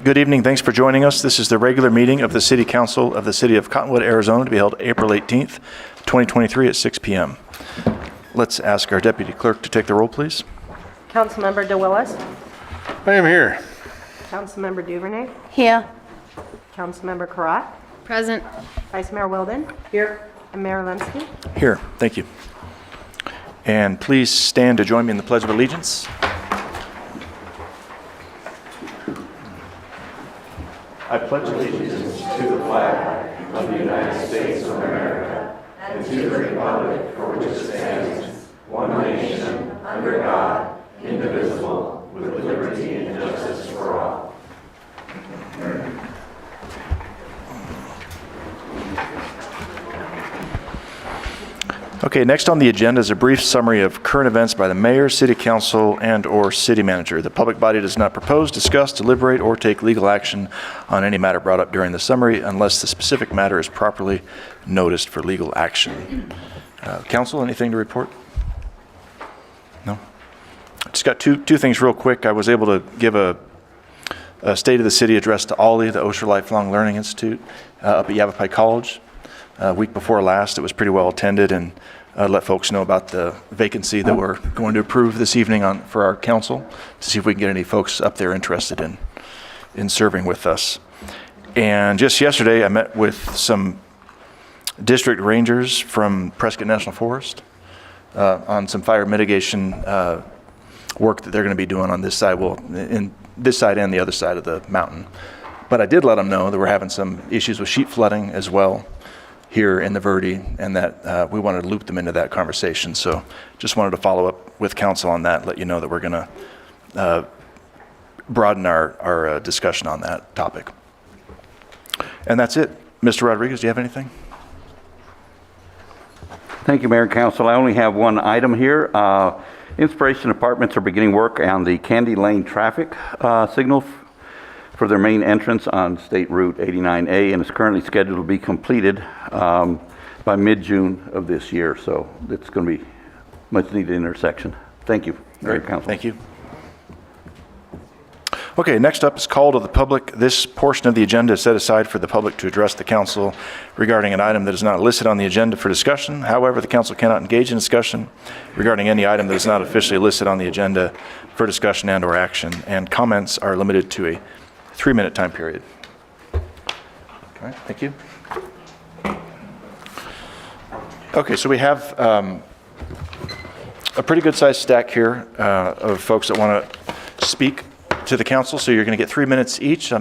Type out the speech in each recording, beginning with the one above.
Good evening. Thanks for joining us. This is the regular meeting of the City Council of the City of Cottonwood, Arizona, to be held April 18th, 2023 at 6 p.m. Let's ask our Deputy Clerk to take the roll, please. Councilmember DeWillis. I am here. Councilmember Duvernay. Here. Councilmember Karat. Present. Vice Mayor Wilden. Here. And Mayor Lemsky. Here. Thank you. And please stand to join me in the Pledge of Allegiance. I pledge allegiance to the flag of the United States of America and to the republic for which it stands, one nation, under God, indivisible, with liberty and justice for all. Okay, next on the agenda is a brief summary of current events by the mayor, city council, and/or city manager. The public body does not propose, discuss, deliberate, or take legal action on any matter brought up during the summary unless the specific matter is properly noticed for legal action. Council, anything to report? No? Just got two things real quick. I was able to give a State of the City address to OLLI, the Osher Lifelong Learning Institute, up at Yavapai College. Week before last, it was pretty well attended, and let folks know about the vacancy that we're going to approve this evening for our council to see if we can get any folks up there interested in serving with us. And just yesterday, I met with some district rangers from Prescott National Forest on some fire mitigation work that they're going to be doing on this side, in this side and the other side of the mountain. But I did let them know that we're having some issues with sheet flooding as well here in the Verde, and that we wanted to loop them into that conversation. So just wanted to follow up with council on that, let you know that we're going to broaden our discussion on that topic. And that's it. Mr. Rodriguez, do you have anything? Thank you, Mayor and Council. I only have one item here. Inspiration Apartments are beginning work on the Candy Lane traffic signal for their main entrance on State Route 89A, and it's currently scheduled to be completed by mid-June of this year. So it's going to be much needed intersection. Thank you, Mayor and Council. Thank you. Okay, next up is call to the public. This portion of the agenda is set aside for the public to address the council regarding an item that is not listed on the agenda for discussion. However, the council cannot engage in discussion regarding any item that is not officially listed on the agenda for discussion and/or action, and comments are limited to a 3-minute time period. Okay, thank you. Okay, so we have a pretty good sized stack here of folks that want to speak to the council. So you're going to get 3 minutes each.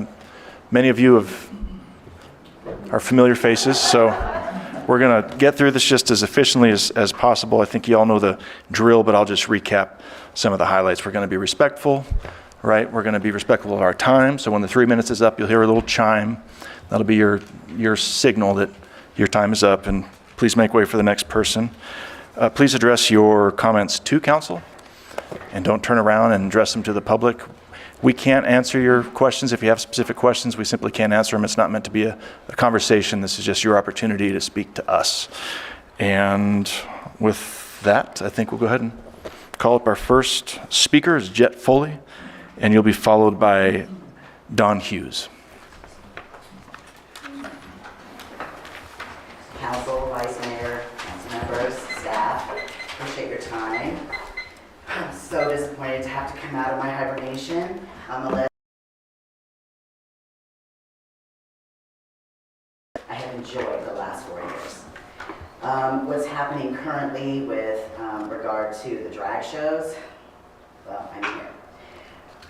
Many of you are familiar faces, so we're going to get through this just as efficiently as possible. I think you all know the drill, but I'll just recap some of the highlights. We're going to be respectful. Right, we're going to be respectful of our time. So when the 3 minutes is up, you'll hear a little chime. That'll be your signal that your time is up, and please make way for the next person. Please address your comments to council, and don't turn around and address them to the public. We can't answer your questions. If you have specific questions, we simply can't answer them. It's not meant to be a conversation. This is just your opportunity to speak to us. And with that, I think we'll go ahead and call up our first speaker, is Jet Foley. And you'll be followed by Don Hughes. Council, Vice Mayor, council members, staff, appreciate your time. I'm so disappointed to have to come out of my hibernation. I have enjoyed the last 4 years. What's happening currently with regard to the drag shows, well, I'm here.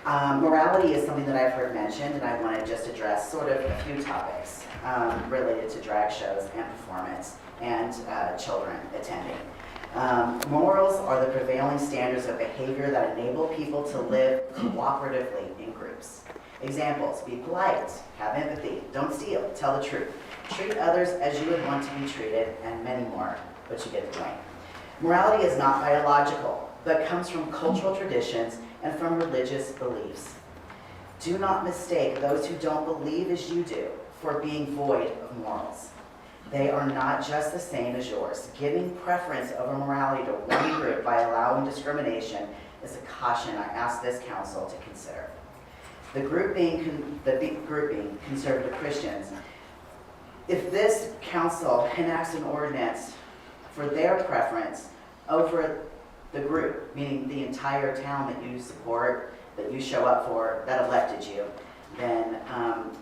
Morality is something that I've heard mentioned, and I want to just address sort of a few topics related to drag shows and performance and children attending. Morals are the prevailing standards of behavior that enable people to live cooperatively in groups. Examples: be polite, have empathy, don't steal, tell the truth, treat others as you would want to be treated, and many more, but you get the point. Morality is not biological, but comes from cultural traditions and from religious beliefs. Do not mistake those who don't believe as you do for being void of morals. They are not just the same as yours. Giving preference over morality to one group by allowing discrimination is a caution I ask this council to consider. The group being, the big group being conservative Christians, if this council enacts an ordinance for their preference over the group, meaning the entire town that you support, that you show up for, that elected you, then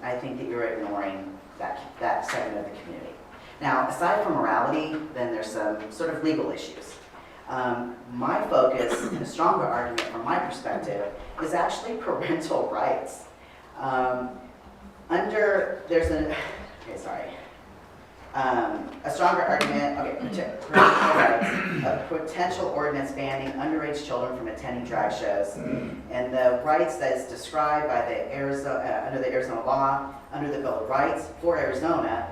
I think that you're ignoring that segment of the community. Now, aside from morality, then there's some sort of legal issues. My focus, and a stronger argument from my perspective, is actually parental rights. A stronger argument, parental rights, a potential ordinance banning underage children from attending drag shows, and the rights that is described by the under the Arizona law, under the Bill of Rights for Arizona.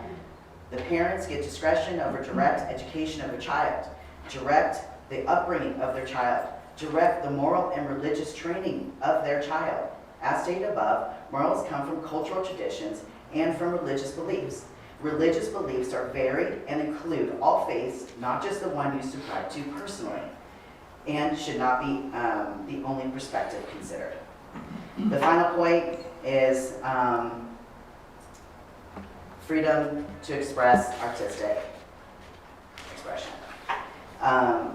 The parents get discretion over direct education of their child, direct the upbringing of their child, direct the moral and religious training of their child. As stated above, morals come from cultural traditions and from religious beliefs. Religious beliefs are varied and include all faiths, not just the one you subscribe to personally, and should not be the only perspective considered. The final point is freedom to express artistic expression. I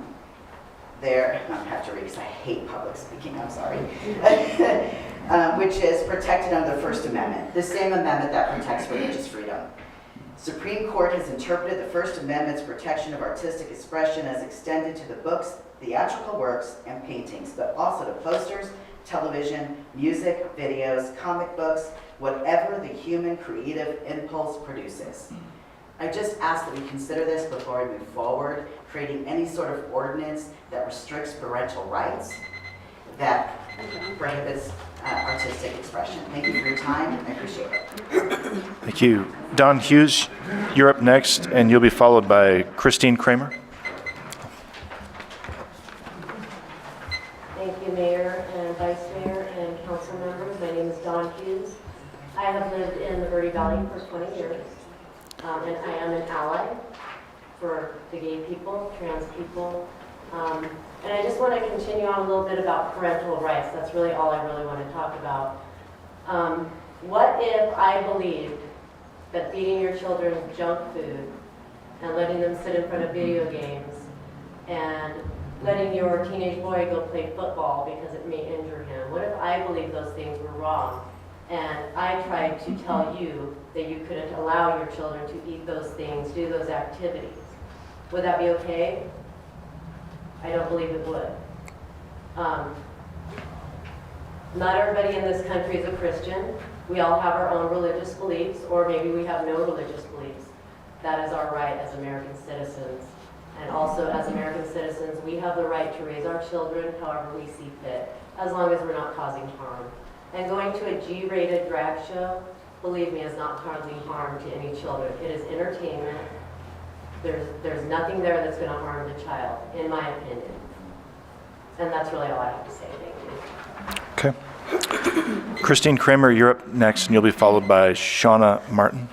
have to read because I hate public speaking, I'm sorry. Which is protected under the First Amendment, the same amendment that protects religious freedom. Supreme Court has interpreted the First Amendment's protection of artistic expression as extended to the books, theatrical works, and paintings, but also to posters, television, music, videos, comic books, whatever the human creative impulse produces. I just ask that we consider this before we move forward, creating any sort of ordinance that restricts parental rights, that prohibits artistic expression. Thank you for your time. I appreciate it. Thank you. Don Hughes, you're up next, and you'll be followed by Christine Kramer. Thank you, Mayor and Vice Mayor and council members. My name is Don Hughes. I have lived in the Verde Valley for 20 years, and I am an ally for the gay people, trans people, and I just want to continue on a little bit about parental rights. That's really all I really want to talk about. What if I believed that feeding your children junk food and letting them sit in front of video games and letting your teenage boy go play football because it may injure him? What if I believed those things were wrong and I tried to tell you that you couldn't allow your children to eat those things, do those activities? Would that be okay? I don't believe it would. Not everybody in this country is a Christian. We all have our own religious beliefs, or maybe we have no religious beliefs. That is our right as American citizens. And also, as American citizens, we have the right to raise our children however we see fit, as long as we're not causing harm. And going to a G-rated drag show, believe me, is not causing harm to any children. It is entertainment. There's nothing there that's going to harm the child, in my opinion. And that's really all I have to say. Thank you. Okay. Christine Kramer, you're up next, and you'll be followed by Shauna Martin.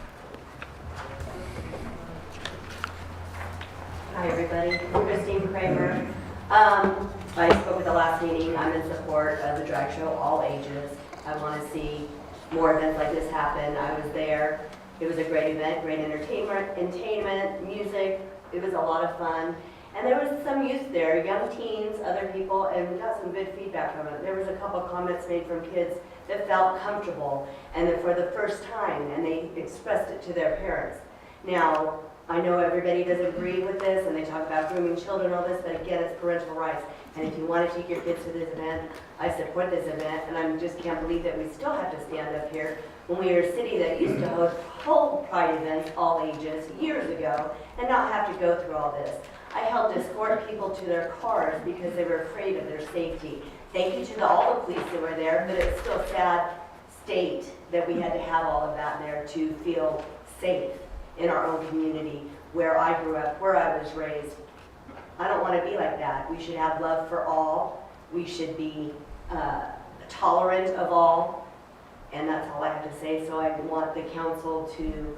Hi, everybody. I'm Christine Kramer. I spoke at the last meeting. I'm in support of the drag show, all ages. I want to see more events like this happen. I was there. It was a great event, great entertainment, music. It was a lot of fun. And there was some youth there, young teens, other people, and we got some good feedback from it. There was a couple comments made from kids that felt comfortable and that for the first time, and they expressed it to their parents. Now, I know everybody doesn't agree with this, and they talk about grooming children and all this, but again, it's parental rights. And if you want to take your kids to this event, I support this event, and I just can't believe that we still have to stand up here when we are a city that used to hold pride events, all ages, years ago, and not have to go through all this. I helped escort people to their cars because they were afraid of their safety. Thank you to all the police that were there, but it's still a sad state that we had to have all of that there to feel safe in our own community, where I grew up, where I was raised. I don't want to be like that. We should have love for all. We should be tolerant of all. And that's all I have to say. So I want the council to,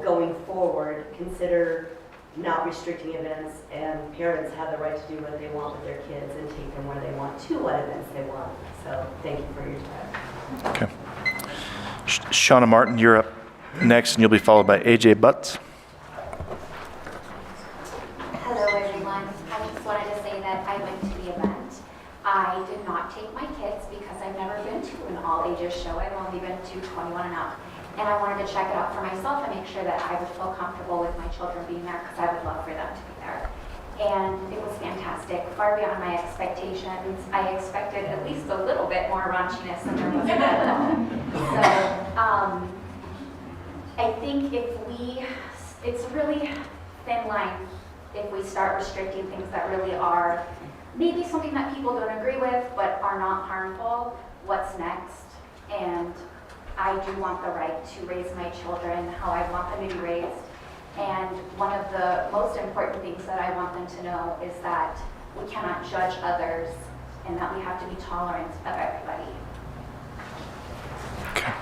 going forward, consider not restricting events, and parents have the right to do what they want with their kids and take them where they want to what events they want. So thank you for your time. Okay. Shauna Martin, you're up next, and you'll be followed by A.J. Butts. Hello, everyone. I just wanted to say that I went to the event. I did not take my kids because I've never been to an all-ages show. I've only been to 21 and up. And I wanted to check it out for myself and make sure that I would feel comfortable with my children being there because I would love for them to be there. And it was fantastic, far beyond my expectations. I expected at least a little bit more raunchiness than there was at all. So I think it's a really thin line if we start restricting things that really are maybe something that people don't agree with but are not harmful. What's next? And I do want the right to raise my children how I want them to be raised. And one of the most important things that I want them to know is that we cannot judge others and that we have to be tolerant of everybody. Okay.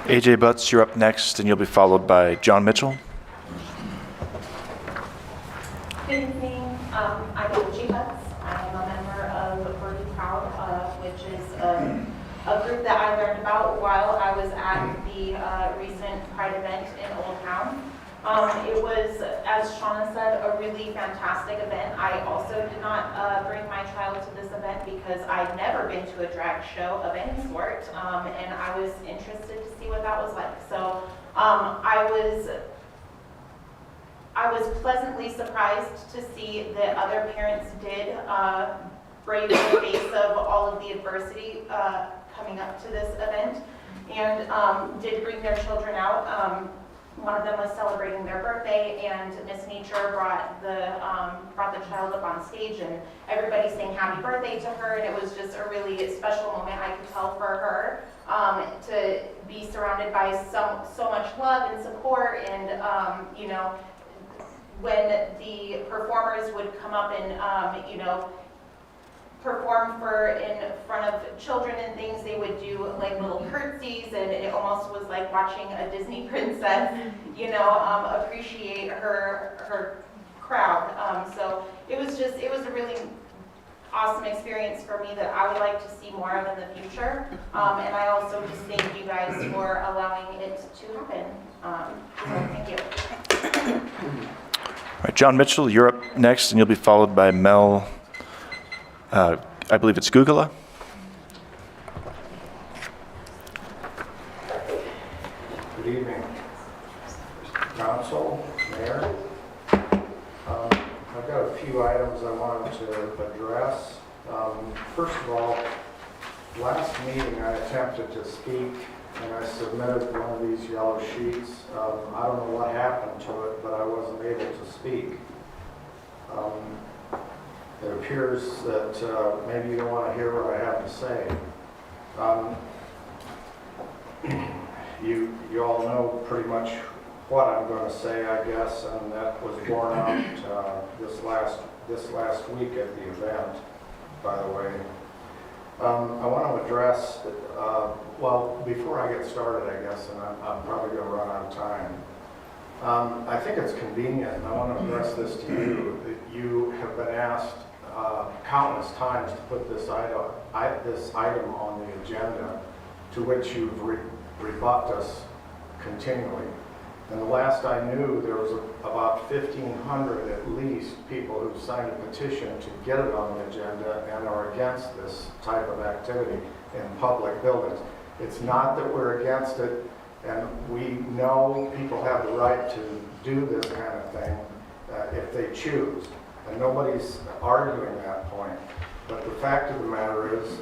A.J. Butts, you're up next, and you'll be followed by John Mitchell. Good evening. I'm A.J. Butts. I am a member of Verde Valley, which is a group that I learned about while I was at the recent Pride event in Old Town. It was, as Shauna said, a really fantastic event. I also did not bring my child to this event because I'd never been to a drag show of any sort, and I was interested to see what that was like. So I was pleasantly surprised to see that other parents did brave the face of all of the adversity coming up to this event, and did bring their children out. One of them was celebrating their birthday, and Miss Nature brought the child up on stage, and everybody sang happy birthday to her, and it was just a really special moment, I could tell, for her, to be surrounded by so much love and support. And you know, when the performers would come up and you know, perform in front of children and things, they would do like little curtsies, and it almost was like watching a Disney princess, you know, appreciate her crowd. So it was a really awesome experience for me that I would like to see more of in the future. And I also just thank you guys for allowing it to happen. So thank you. All right, John Mitchell, you're up next, and you'll be followed by Mel, I believe it's Gugula. Good evening, Council, Mayor. I've got a few items I wanted to address. First of all, last meeting I attempted to speak and I submitted one of these yellow sheets. I don't know what happened to it, but I wasn't able to speak. It appears that maybe you don't want to hear what I have to say. You all know pretty much what I'm going to say, I guess, and that was borne out this last week at the event, by the way. I want to address, well, before I get started, I guess, and I'm probably going to run out of time. I think it's convenient, and I want to address this to you, that you have been asked countless times to put this item on the agenda, to which you've rebuffed us continually. And the last I knew, there was about 1,500 at least people who signed a petition to get it on the agenda and are against this type of activity in public buildings. It's not that we're against it, and we know people have the right to do this kind of thing if they choose. And nobody's arguing that point. But the fact of the matter is,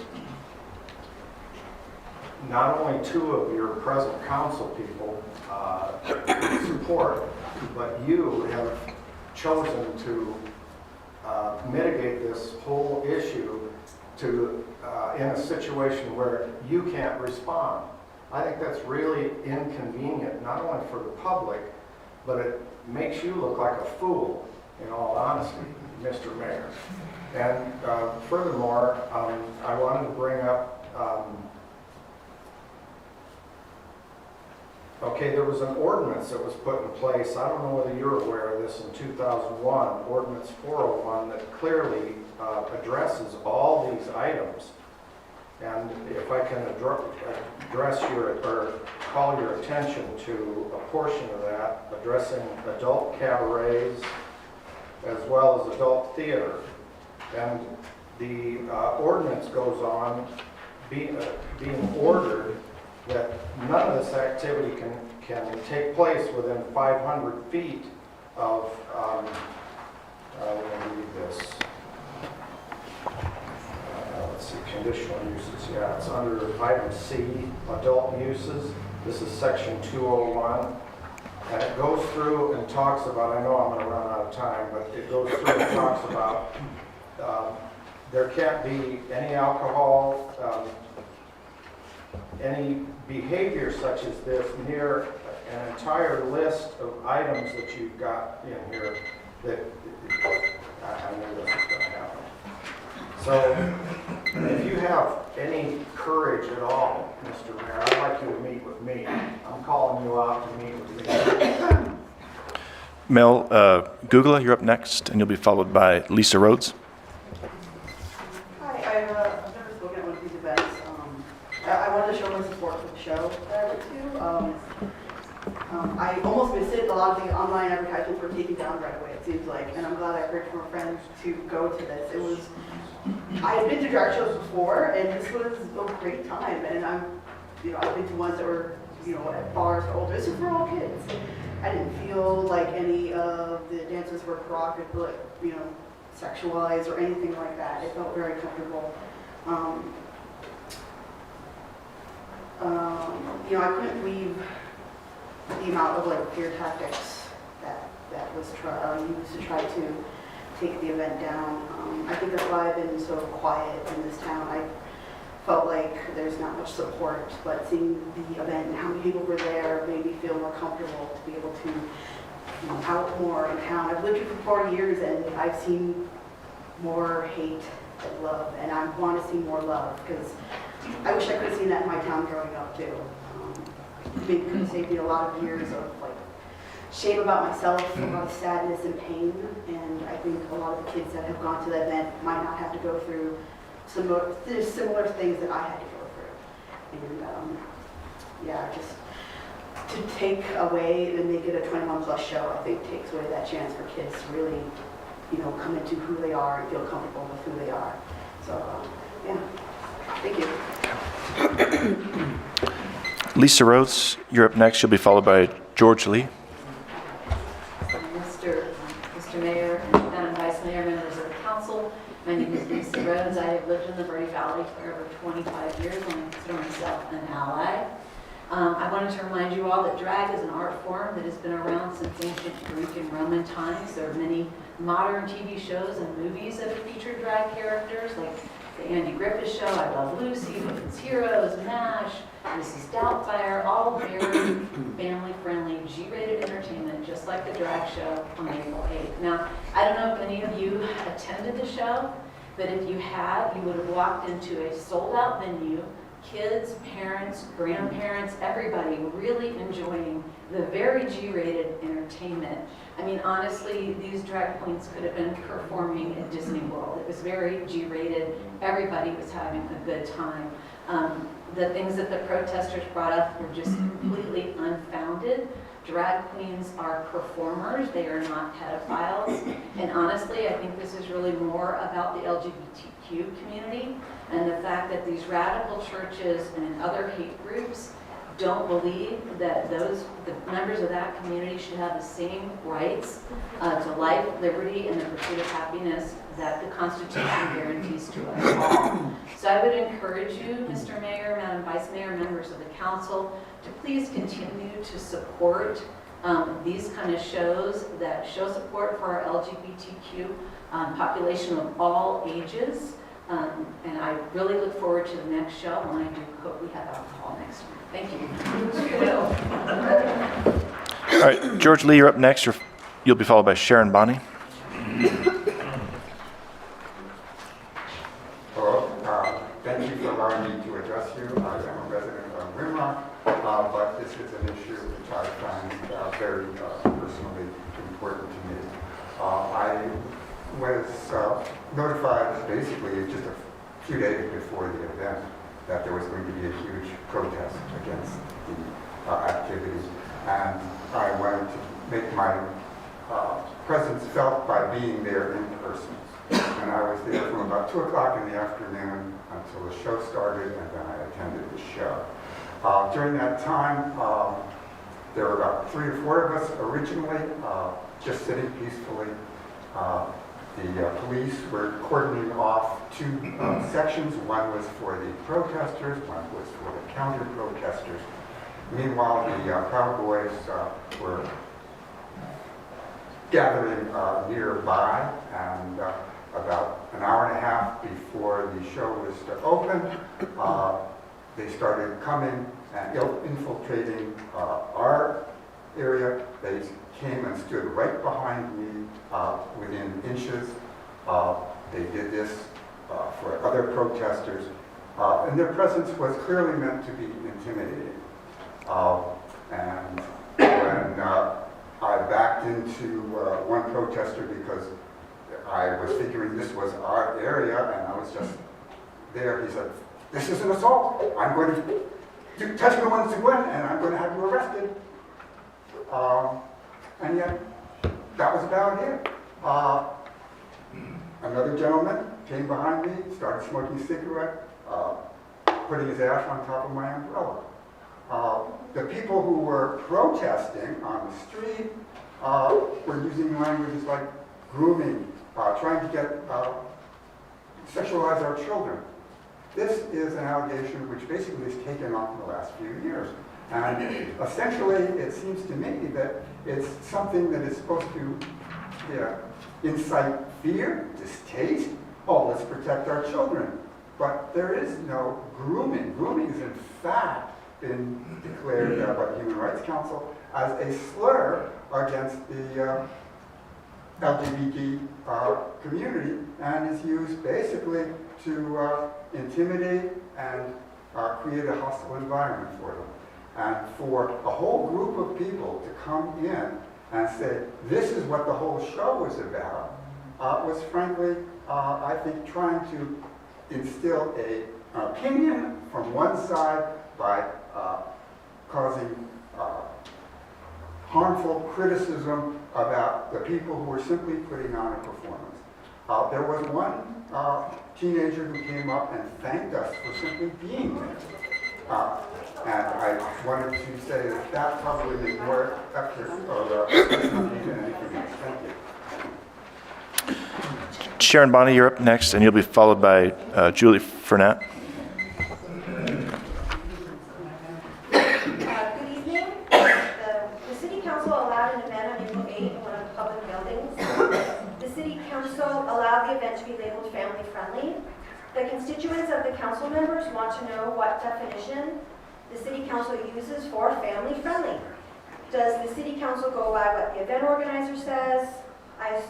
not only two of your present council people support, but you have chosen to mitigate this whole issue to in a situation where you can't respond. I think that's really inconvenient, not only for the public, but it makes you look like a fool, in all honesty, Mr. Mayor. And furthermore, I wanted to bring up, okay, there was an ordinance that was put in place. I don't know whether you're aware of this, in 2001, Ordinance 401, that clearly addresses all these items. And if I can address or call your attention to a portion of that, addressing adult cabarets as well as adult theater. And the ordinance goes on being ordered that none of this activity can take place within 500 feet of, let me read this. Let's see, conditional uses, yeah, it's under item C, adult uses. This is section 201. And it goes through and talks about, I know I'm going to run out of time, but it goes through and talks about there can't be any alcohol, any behavior such as this near an entire list of items that you've got in here that I knew this was going to happen. So if you have any courage at all, Mr. Mayor, I'd like you to meet with me. I'm calling you out to meet with me. Mel Gugula, you're up next, and you'll be followed by Lisa Rhodes. Hi, I've never spoken at one of these events. I wanted to show my support for the show that I went to. I almost missed it. A lot of the online advertisements were taken down right away, it seems like, and I'm glad I heard from a friend to go to this. I had been to drag shows before, and this was a great time, and I've been to ones that were, at bars for older. This is for all kids. I didn't feel like any of the dances were provocative, sexualized or anything like that. It felt very comfortable. I couldn't believe the amount of fear tactics that was used to try to take the event down. I think that's why I've been so quiet in this town. I felt like there's not much support, but seeing the event and how many people were there made me feel more comfortable to be able to out more in town. I've lived here for 40 years and I've seen more hate than love, and I want to see more love because I wish I could have seen that in my town growing up too. Maybe could have saved me a lot of years of shame about myself, a lot of sadness and pain, and I think a lot of the kids that have gone to the event might not have to go through similar things that I had to go through. And just to take away and make it a 21 plus show, I think takes away that chance for kids to really, come into who they are and feel comfortable with who they are. So, thank you. Lisa Rhodes, you're up next. You'll be followed by George Lee. Mr. Mayor, Madam Vice Mayor, members of the council, my name is Lisa Rhodes. I have lived in the Verde Valley for over 25 years and I consider myself an ally. I wanted to remind you all that drag is an art form that has been around since ancient Greek and Roman times. There are many modern TV shows and movies that have featured drag characters like The Andy Griffith Show, I Love Lucy, Women's Heroes, MASH, Mrs. Doubtfire, all very family-friendly, G-rated entertainment, just like the drag show on April 8th. Now, I don't know if any of you attended the show, but if you have, you would have walked into a sold-out venue, kids, parents, grandparents, everybody really enjoying the very G-rated entertainment. I mean, honestly, these drag queens could have been performing at Disney World. It was very G-rated. Everybody was having a good time. The things that the protesters brought up were just completely unfounded. Drag queens are performers. They are not pedophiles. And honestly, I think this is really more about the LGBTQ community and the fact that these radical churches and other hate groups don't believe that the members of that community should have the same rights to life, liberty, and the pursuit of happiness that the Constitution guarantees to us all. So I would encourage you, Mr. Mayor, Madam Vice Mayor, members of the council, to please continue to support these kind of shows that show support for our LGBTQ population of all ages. And I really look forward to the next show, and I do hope we have alcohol next week. Thank you. All right, George Lee, you're up next. You'll be followed by Sharon Bonney. Hello, thank you for allowing me to address you. I am a resident of Rimrock, but this is an issue which I find very personally important to me. I was notified basically just a few days before the event that there was going to be a huge protest against the activities. And I wanted to make my presence felt by being there in person. And I was there from about 2 o'clock in the afternoon until the show started, and then I attended the show. During that time, there were about 3 or 4 of us originally, just sitting peacefully. The police were cordoning off 2 sections. One was for the protesters, one was for the counter-protesters. Meanwhile, the Proud Boys were gathering nearby, and about an hour and a half before the show was to open, they started coming and infiltrating our area. They came and stood right behind me within inches. They did this for other protesters, and their presence was clearly meant to be intimidating. And when I backed into one protester because I was figuring this was our area and I was just there, he said, "This is an assault. I'm going to touch me once again and I'm going to have you arrested." And yet, that was about it. Another gentleman came behind me, started smoking a cigarette, putting his ash on top of my umbrella. The people who were protesting on the street were using languages like grooming, trying to get sexualize our children. This is an allegation which basically has taken off in the last few years. And essentially, it seems to me that it's something that is supposed to incite fear, distaste. Oh, let's protect our children. But there is no grooming. Grooming is in fact been declared by the Human Rights Council as a slur against the LGBT community, and is used basically to intimidate and create a hostile environment for them. And for a whole group of people to come in and say, this is what the whole show was about, was frankly, I think, trying to instill an opinion from one side by causing harmful criticism about the people who were simply putting on a performance. There was one teenager who came up and thanked us for simply being there. And I wanted to say that that probably made more effort or than anything else. Thank you. Sharon Bonney, you're up next, and you'll be followed by Julie Fernat. Good evening. The City Council allowed an event on April 8th in one of the public buildings. The City Council allowed the event to be labeled family friendly. The constituents of the council members want to know what definition the City Council uses for family friendly. Does the City Council go by what the event organizer says? I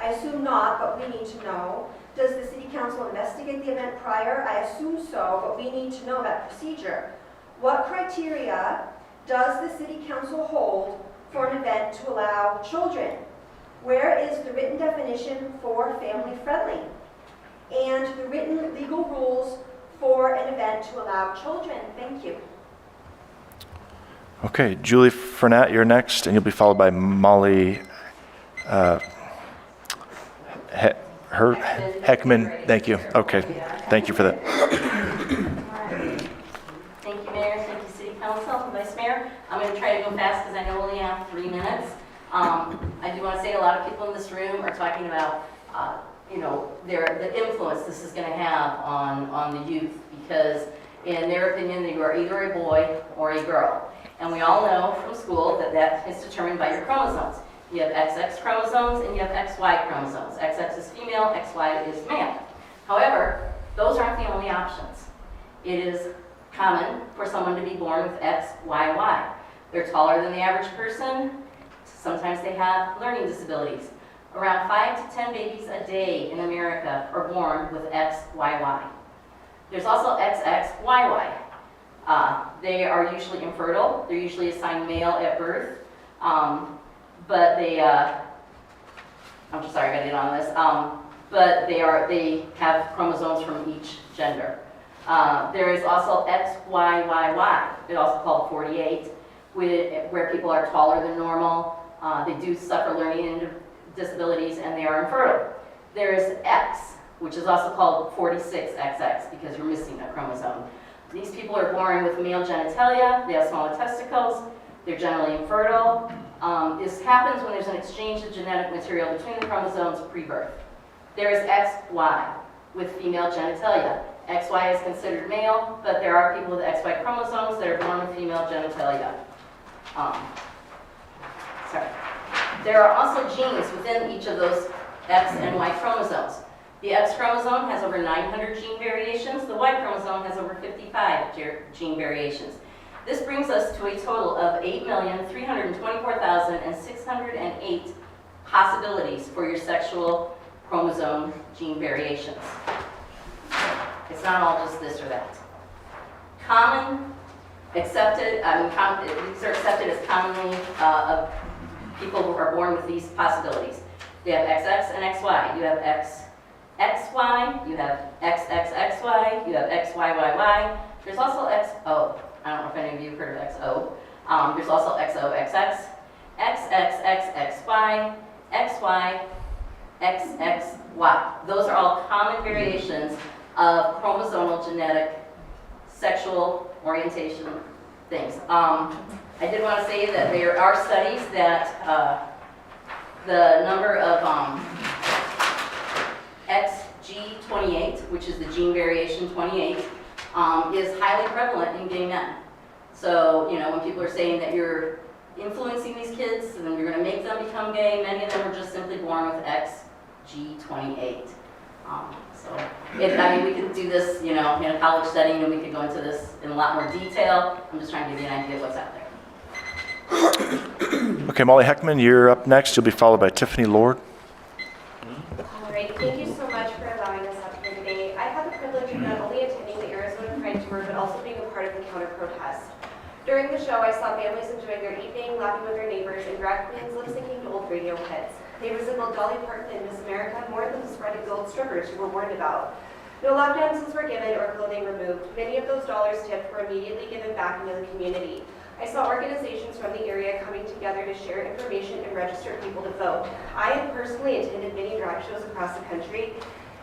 assume not, but we need to know. Does the City Council investigate the event prior? I assume so, but we need to know that procedure. What criteria does the City Council hold for an event to allow children? Where is the written definition for family friendly? And the written legal rules for an event to allow children? Thank you. Okay, Julie Fernat, you're next, and you'll be followed by Molly Heckman. Thank you. Okay, thank you for that. Thank you, Mayor. Thank you, City Council, Vice Mayor. I'm going to try to go fast because I know we only have 3 minutes. I do want to say a lot of people in this room are talking about, the influence this is going to have on the youth, because in their opinion, you are either a boy or a girl. And we all know from school that is determined by your chromosomes. You have XX chromosomes and you have XY chromosomes. XX is female, XY is male. However, those aren't the only options. It is common for someone to be born with XYY. They're taller than the average person. Sometimes they have learning disabilities. Around 5 to 10 babies a day in America are born with XYY. There's also XXYY. They are usually infertile. They're usually assigned male at birth. But they, I'm sorry I got in on this, but they have chromosomes from each gender. There is also XYYY, it's also called 48, where people are taller than normal. They do suffer learning disabilities and they are infertile. There's X, which is also called 46XX because you're missing a chromosome. These people are born with male genitalia, they have smaller testicles, they're generally infertile. This happens when there's an exchange of genetic material between the chromosomes pre-birth. There is XY with female genitalia. XY is considered male, but there are people with XY chromosomes that are born with female genitalia. There are also genes within each of those X and Y chromosomes. The X chromosome has over 900 gene variations. The Y chromosome has over 55 gene variations. This brings us to a total of 8,324,608 possibilities for your sexual chromosome gene variations. It's not all just this or that. Common, accepted, these are accepted as commonly of people who are born with these possibilities. You have XX and XY. You have XXY, you have XXXY, you have XYYY. There's also XO. I don't know if any of you have heard of XO. There's also XOXX, XXXXY, XY, XXY. Those are all common variations of chromosomal genetic sexual orientation things. I did want to say that there are studies that the number of XG28, which is the gene variation 28, is highly prevalent in gay men. So, you know, when people are saying that you're influencing these kids and then you're going to make them become gay, many of them are just simply born with XG28. I mean, we could do this, you know, in a college setting, and we could go into this in a lot more detail. I'm just trying to give you an idea of what's out there. Okay, Molly Heckman, you're up next. You'll be followed by Tiffany Lord. All right, thank you so much for allowing us up here today. I have the privilege of not only attending the A.R.S. Pride Tour, but also being a part of the counter-protest. During the show, I saw families enjoying their evening, laughing with their neighbors, and drag queens lip-syncing to old radio hits. They resembled Dolly Parton and Miss America more than the spreading gold strippers you were warned about. No lap dances were given or clothing removed. Many of those dollars tipped were immediately given back into the community. I saw organizations from the area coming together to share information and register people to vote. I have personally attended many drag shows across the country,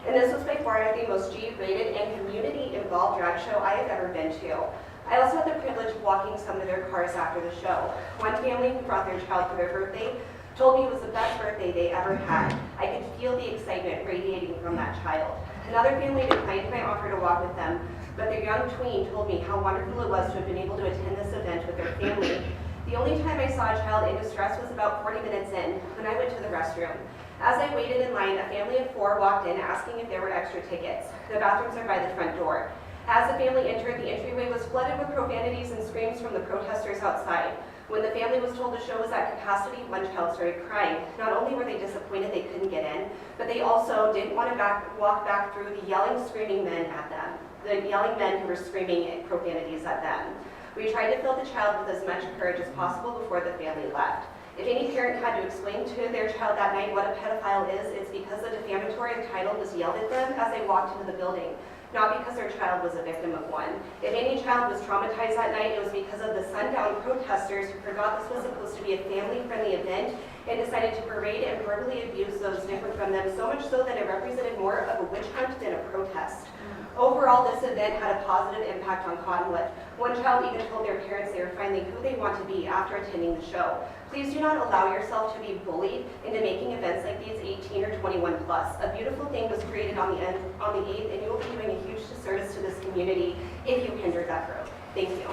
and this was by far the most G-rated and community-involved drag show I have ever been to. I also had the privilege of walking some of their cars after the show. One family who brought their child for their birthday told me it was the best birthday they ever had. I could feel the excitement radiating from that child. Another family declined my offer to walk with them, but their young tween told me how wonderful it was to have been able to attend this event with their family. The only time I saw a child in distress was about 40 minutes in, when I went to the restroom. As I waited in line, a family of 4 walked in asking if there were extra tickets. The bathrooms are by the front door. As the family entered, the entryway was flooded with profanities and screams from the protesters outside. When the family was told the show was at capacity, one child started crying. Not only were they disappointed they couldn't get in, but they also didn't want to walk back through the yelling, screaming men at them. The yelling men who were screaming profanities at them. We tried to fill the child with as much courage as possible before the family left. If any parent had to explain to their child that night what a pedophile is, it's because a defamatory title was yelled at them as they walked into the building, not because their child was a victim of one. If any child was traumatized that night, it was because of the sundown protesters who forgot this was supposed to be a family-friendly event and decided to parade and verbally abuse those different from them, so much so that it represented more of a witch hunt than a protest. Overall, this event had a positive impact on Cottonwood. One child even told their parents they were finding who they want to be after attending the show. Please do not allow yourself to be bullied into making events like these 18 or 21 plus. A beautiful thing was created on the 8th, and you will be doing a huge disservice to this community if you hinder that growth. Thank you.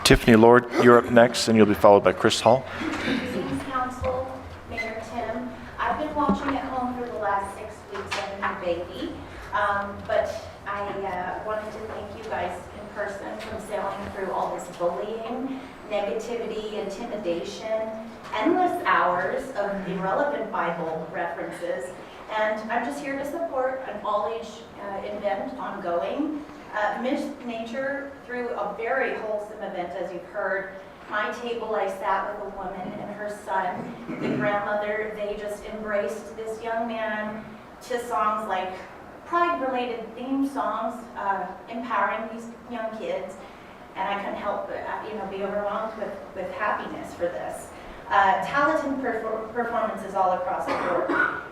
Tiffany Lord, you're up next, and you'll be followed by Chris Hall. Citizens Council, Mayor Tim, I've been watching at home for the last 6 weeks of a new baby, but I wanted to thank you guys in person from sailing through all this bullying, negativity, intimidation, endless hours of irrelevant Bible references, and I'm just here to support an all-age event ongoing. Miss Nature through a very wholesome event, as you've heard. My table, I sat with a woman and her son, the grandmother. They just embraced this young man to songs like pride-related theme songs, empowering these young kids, and I couldn't help but, be overwhelmed with happiness for this. Talented performances all across the board.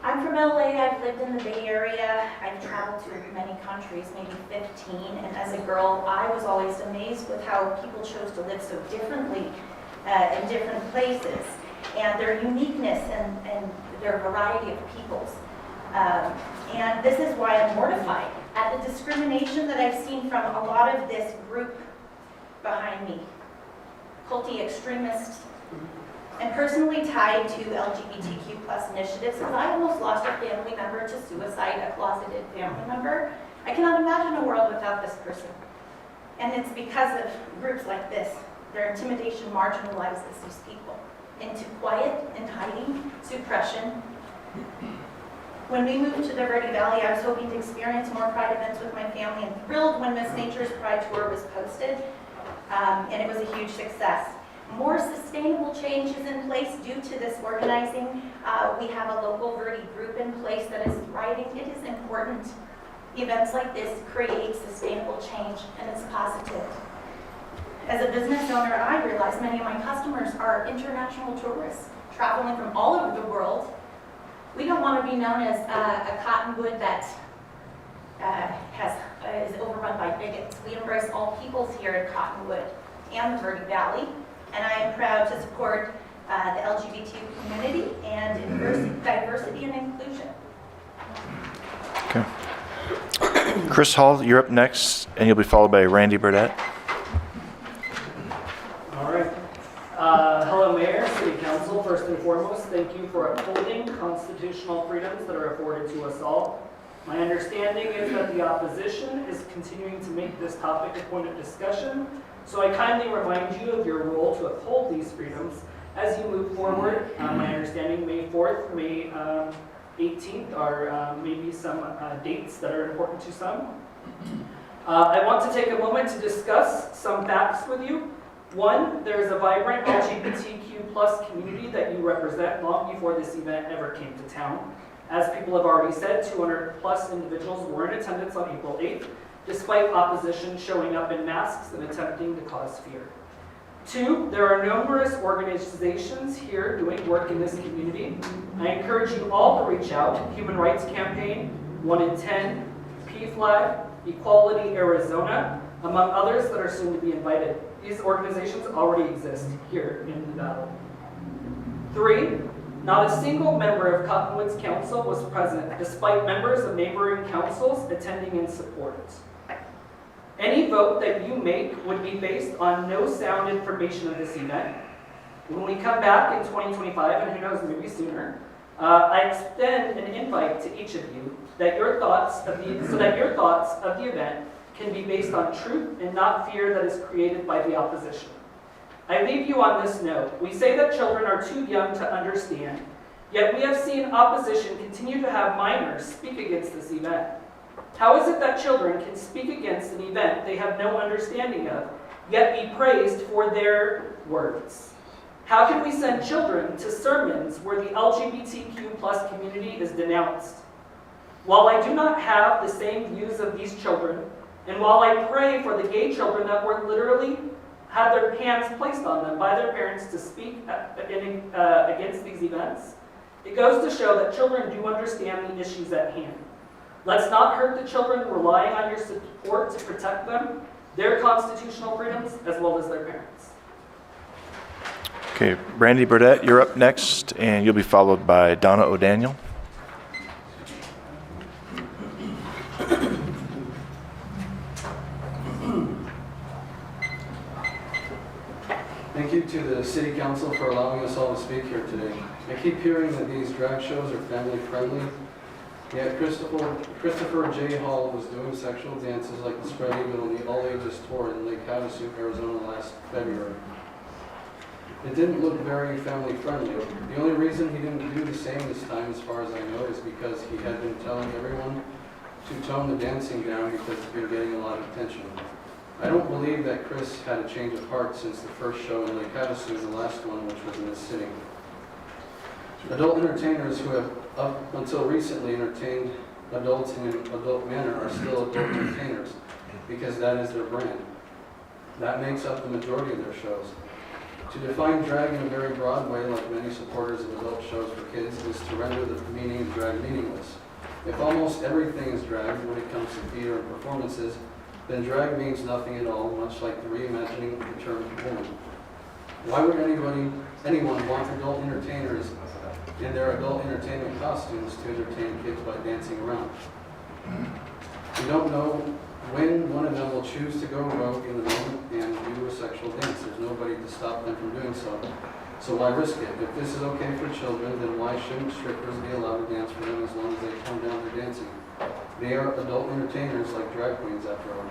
I'm from LA, I've lived in the Bay Area, I've traveled to many countries, maybe 15, and as a girl, I was always amazed with how people chose to live so differently in different places, and their uniqueness and their variety of peoples. And this is why I'm mortified at the discrimination that I've seen from a lot of this group behind me, culty extremists, and personally tied to LGBTQ plus initiatives, because I almost lost a family member to suicide, a closeted family member. I cannot imagine a world without this person. And it's because of groups like this. Their intimidation marginalizes these people into quiet and hiding, suppression. When we moved to the Verde Valley, I was hoping to experience more Pride events with my family and thrilled when Miss Nature's Pride Tour was posted, and it was a huge success. More sustainable change is in place due to this organizing. We have a local Verde group in place that is thriving. It is important. Events like this create sustainable change, and it's positive. As a business owner, I realize many of my customers are international tourists traveling from all over the world. We don't want to be known as a Cottonwood that is overrun by bigots. We embrace all peoples here at Cottonwood and the Verde Valley. And I am proud to support the LGBT community and diversity and inclusion. Okay. Chris Hall, you're up next, and you'll be followed by Randy Burdett. All right. Hello, Mayor, City Council. First and foremost, thank you for upholding constitutional freedoms that are afforded to us all. My understanding is that the opposition is continuing to make this topic a point of discussion. So I kindly remind you of your role to uphold these freedoms as you move forward. My understanding, May 4th, May 18th are maybe some dates that are important to some. I want to take a moment to discuss some facts with you. One, there's a vibrant LGBTQ plus community that you represent long before this event ever came to town. As people have already said, 200 plus individuals were in attendance on April 8th. Despite opposition showing up in masks and attempting to cause fear. Two, there are numerous organizations here doing work in this community. I encourage you all to reach out. Human Rights Campaign, 1 in 10, PFLAG, Equality Arizona, among others that are soon to be invited. These organizations already exist here in the Valley. Three, not a single member of Cottonwood's council was present, despite members of neighboring councils attending in support. Any vote that you make would be based on no sound information of this event. When we come back in 2025, and who knows, maybe sooner, I extend an invite to each of you that your thoughts of the event can be based on truth and not fear that is created by the opposition. I leave you on this note. We say that children are too young to understand, yet we have seen opposition continue to have minors speak against this event. How is it that children can speak against an event they have no understanding of, yet be praised for their words? How can we send children to sermons where the LGBTQ plus community is denounced? While I do not have the same views of these children, and while I pray for the gay children that were literally had their hands placed on them by their parents to speak against these events, it goes to show that children do understand the issues at hand. Let's not hurt the children relying on your support to protect them, their constitutional freedoms, as well as their parents. Okay, Randy Burdett, you're up next, and you'll be followed by Donna O'Daniel. Thank you to the City Council for allowing us all to speak here today. I keep hearing that these drag shows are family friendly, yet Christopher J. Hall was doing sexual dances like the Spread Eagle on the All Ages Tour in Lake Havasu, Arizona last February. It didn't look very family friendly. The only reason he didn't do the same this time, as far as I know, is because he had been telling everyone to tone the dancing down because it's been getting a lot of attention. I don't believe that Chris had a change of heart since the first show in Lake Havasu, the last one, which was in this city. Adult entertainers who have up until recently entertained adults in an adult manner are still adult entertainers, because that is their brand. That makes up the majority of their shows. To define drag in a very broad way, like many supporters of adult shows for kids, is to render the meaning of drag meaningless. If almost everything is drag when it comes to theater and performances, then drag means nothing at all, much like the reimagining of the term woman. Why would anyone want adult entertainers in their adult entertainment costumes to entertain kids by dancing around? We don't know when one of them will choose to go rogue in the moment and do a sexual dance. There's nobody to stop them from doing so. So why risk it? If this is okay for children, then why shouldn't strippers be allowed to dance for them as long as they tone down their dancing? They are adult entertainers like drag queens, after all.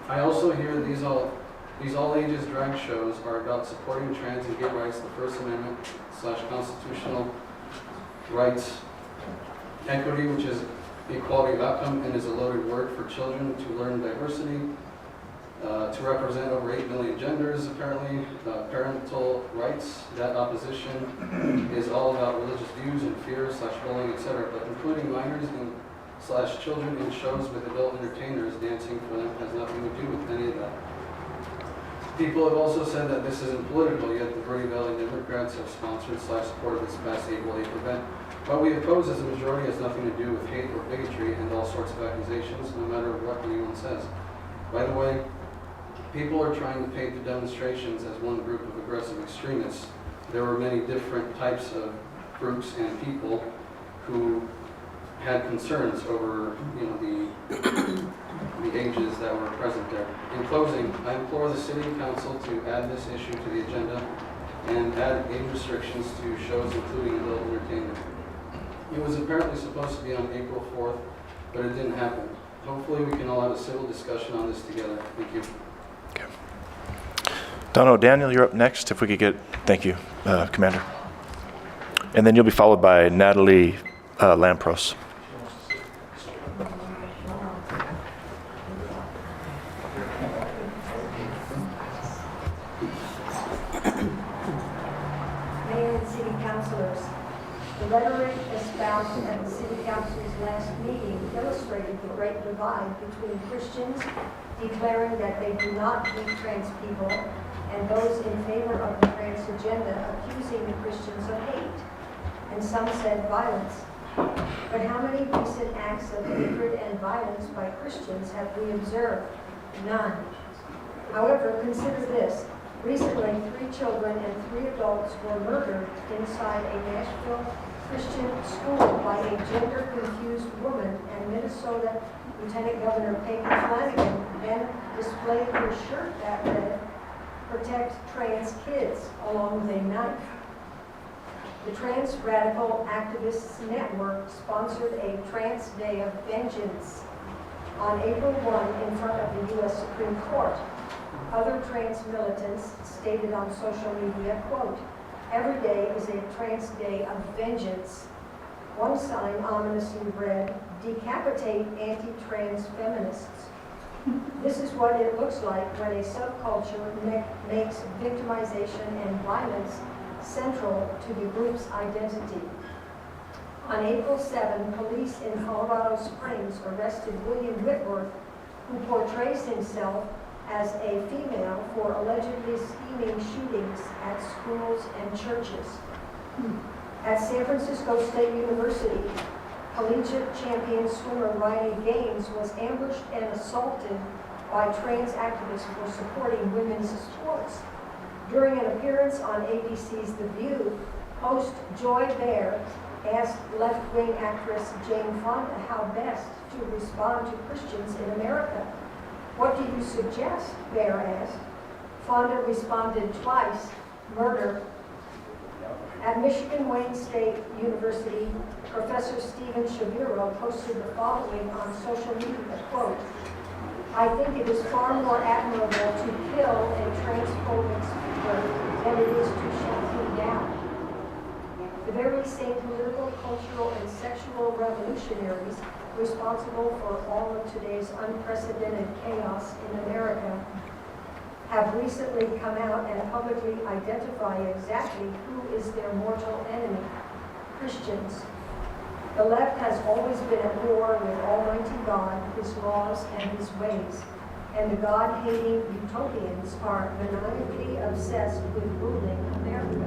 I also hear these all ages drag shows are about supporting trans and gay rights, the First Amendment / constitutional rights, equity, which is equality of outcome and is a loaded word for children, to learn diversity, to represent over 8 million genders, apparently, parental rights. That opposition is all about religious views and fears / bullying, etc. But including minors and / children in shows with adult entertainers dancing for them has nothing to do with any of that. People have also said that this isn't political, yet the Verde Valley Democrats have sponsored / supported this past April 8th event. What we oppose as a majority has nothing to do with hate or bigotry and all sorts of accusations, no matter what anyone says. By the way, people are trying to paint the demonstrations as one group of aggressive extremists. There were many different types of groups and people who had concerns over, the ages that were present there. In closing, I implore the City Council to add this issue to the agenda and add age restrictions to shows including adult entertainment. It was apparently supposed to be on April 4th, but it didn't happen. Hopefully we can all have a civil discussion on this together. Thank you. Okay. Dono, Daniel, you're up next. If we could get, thank you, Commander. And then you'll be followed by Natalie Lampros. Mayor and City Councilors, the rhetoric espoused at the City Council's last meeting illustrated the great divide between Christians declaring that they do not hate trans people and those in favor of the trans agenda accusing the Christians of hate, and some said violence. But how many recent acts of hatred and violence by Christians have we observed? None. However, consider this. Recently, 3 children and 3 adults were murdered inside a Nashville Christian school by a gender-confused woman, and Minnesota Lieutenant Governor Peggy Flanagan then displayed her shirt that read, "Protect Trans Kids," along with a knife. The Trans Radical Activists Network sponsored a Trans Day of Vengeance on April 1 in front of the U.S. Supreme Court. Other trans militants stated on social media, quote, "Every day is a trans day of vengeance." One sign ominously read, "Decapitate anti-trans feminists." This is what it looks like when a subculture makes victimization and violence central to the group's identity. On April 7, police in Colorado Springs arrested William Whitworth, who portrays himself as a female for allegedly scheming shootings at schools and churches. At San Francisco State University, collegiate champion swimmer Riley Gaines was ambushed and assaulted by trans activists for supporting women's sports. During an appearance on ABC's The View, host Joy Behar asked left-wing actress Jane Fonda how best to respond to Christians in America. "What do you suggest?" Behar asked. Fonda responded twice, "Murder." At Michigan Wayne State University, Professor Stephen Shaviro posted the following on social media, quote, "I think it is far more admirable to kill a transphobic speaker than it is to shut him down." The very same political, cultural, and sexual revolutionaries responsible for all of today's unprecedented chaos in America have recently come out and publicly identify exactly who is their mortal enemy: Christians. The left has always been at war with Almighty God, His laws, and His ways. And the God-hating utopians are maniacally obsessed with ruling America.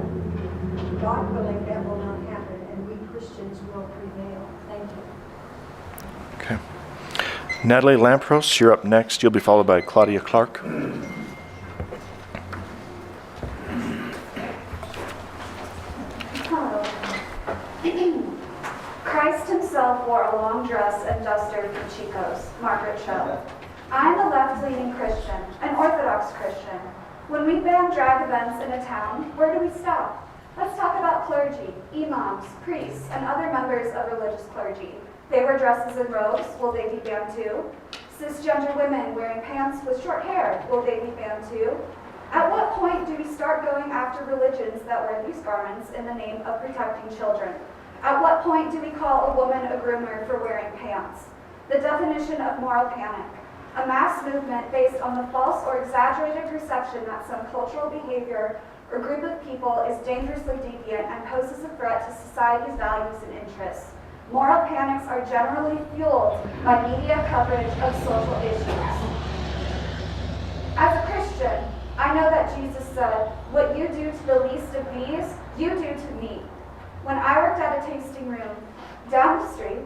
God willing, that will not happen, and we Christians will prevail. Thank you. Okay. Natalie Lampros, you're up next. You'll be followed by Claudia Clark. Hello. Christ himself wore a long dress and duster from Chico's, Margaret Cho. I'm a left-leaning Christian, an Orthodox Christian. When we ban drag events in a town, where do we stop? Let's talk about clergy, imams, priests, and other members of religious clergy. They wear dresses and robes, will they be banned too? Cisgender women wearing pants with short hair, will they be banned too? At what point do we start going after religions that wear these garments in the name of protecting children? At what point do we call a woman a groomer for wearing pants? The definition of moral panic. A mass movement based on the false or exaggerated perception that some cultural behavior or group of people is dangerously deviant and poses a threat to society's values and interests. Moral panics are generally fueled by media coverage of social issues. As a Christian, I know that Jesus said, "What you do to the least of these, you do to me." When I worked at a tasting room down the street,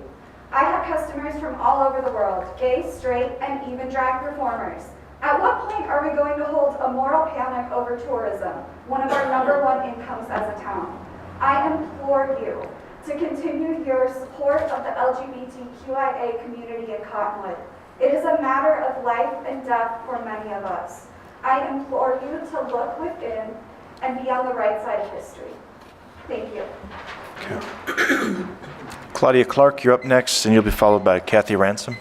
I had customers from all over the world, gay, straight, and even drag performers. At what point are we going to hold a moral panic over tourism, one of our #1 incomes as a town? I implore you to continue your support of the LGBTQIA community in Cottonwood. It is a matter of life and death for many of us. I implore you to look within and be on the right side of history. Thank you. Okay. Claudia Clark, you're up next, and you'll be followed by Kathy Ransom.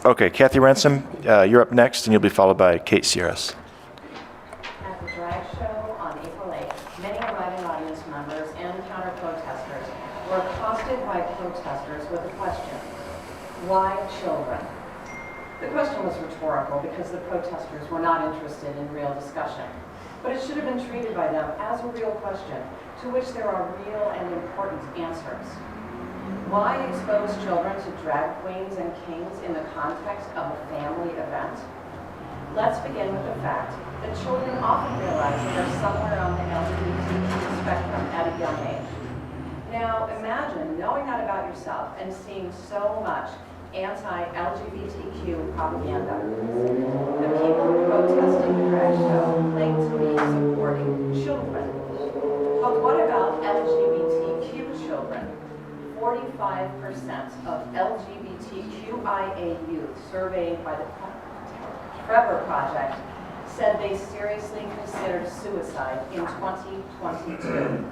Okay, Kathy Ransom, you're up next, and you'll be followed by Kate Sierras. At the drag show on April 8th, many arriving audience members and counter-protesters were accosted by protesters with a question: why children? The question was rhetorical because the protesters were not interested in real discussion. But it should have been treated by them as a real question to which there are real and important answers. Why expose children to drag queens and kings in the context of a family event? Let's begin with the fact that children often realize that they're somewhere on the LGBT spectrum at a young age. Now imagine knowing that about yourself and seeing so much anti-LGBTQ propaganda. The people protesting the drag show claim to be supporting children. But what about LGBTQ children? 45% of LGBTQIA youth surveyed by the Trevor Project said they seriously considered suicide in 2022.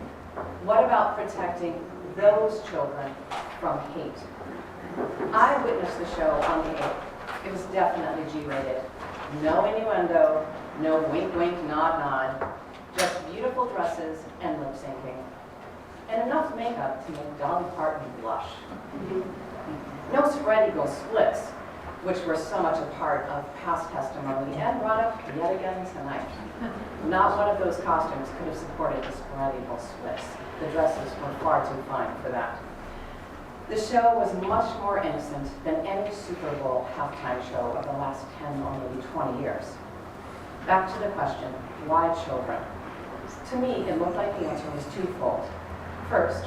What about protecting those children from hate? I witnessed the show on the 8th. It was definitely G-rated. No innuendo, no wink wink, nod nod, just beautiful dresses and lip syncing. And enough makeup to make Dolly Parton blush. No spread eagle splits, which were so much a part of past testimony and brought up yet again tonight. Not one of those costumes could have supported the spread eagle splits. The dresses were far too fine for that. The show was much more innocent than any Super Bowl halftime show of the last 10 or maybe 20 years. Back to the question, why children? To me, it looked like the answer was twofold. First,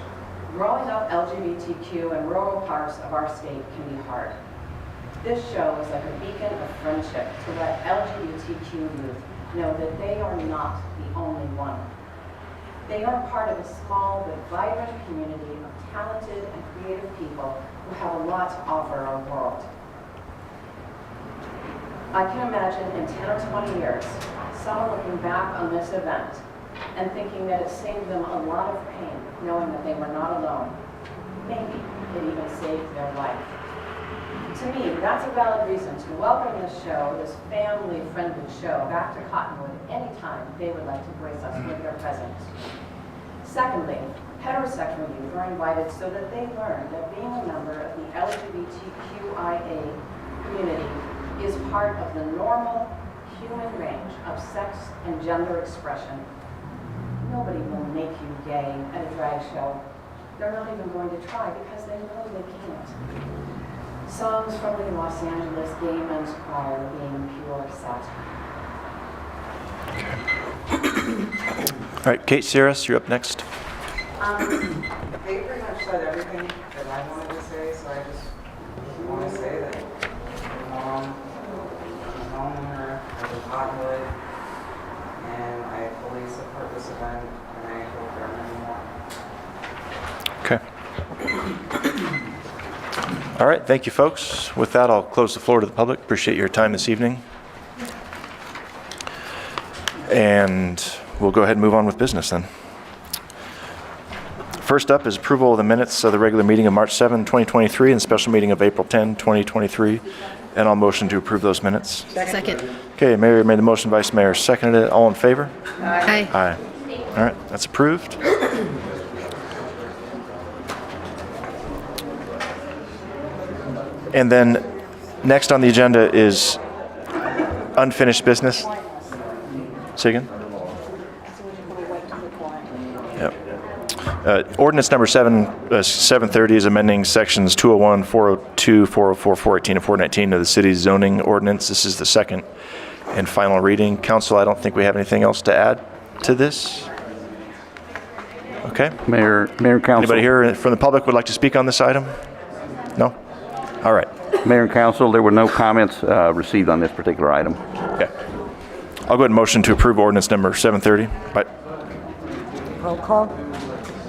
growing up LGBTQ in rural parts of our state can be hard. This show is like a beacon of friendship to let LGBTQ youth know that they are not the only one. They are part of a small but vibrant community of talented and creative people who have a lot to offer our world. I can imagine in 10 or 20 years, someone looking back on this event and thinking that it saved them a lot of pain, knowing that they were not alone. Maybe it even saved their life. To me, that's a valid reason to welcome this show, this family-friendly show, back to Cottonwood anytime they would like to grace us with their presence. Secondly, heterosexual youth are invited so that they learn that being a member of the LGBTQIA community is part of the normal human range of sex and gender expression. Nobody will make you gay at a drag show, they're not even going to try because they know they can't. Songs from the Los Angeles Gay Men's Choir being pure satire. All right, Kate Sierras, you're up next. They pretty much said everything that I wanted to say, so I just want to say that I'm a homeowner of Cottonwood, and I fully support this event, and I hope there are many more. Okay. All right, thank you, folks. With that, I'll close the floor to the public. Appreciate your time this evening. And we'll go ahead and move on with business then. First up is approval of the minutes of the regular meeting of March 7, 2023, and special meeting of April 10, 2023. And I'll motion to approve those minutes. Second. Okay, Mayor made the motion, Vice Mayor seconded it. All in favor? Aye. Aye. All right, that's approved. And then next on the agenda is unfinished business. Say again? Yep. Ordinance number 730 is amending sections 201, 402, 404, 418, and 419 of the city's zoning ordinance. This is the second and final reading. Council, I don't think we have anything else to add to this. Okay. Mayor, Council. Anybody here from the public would like to speak on this item? No? All right. Mayor and Council, there were no comments received on this particular item. Okay. I'll go ahead and motion to approve ordinance number 730. Roll call.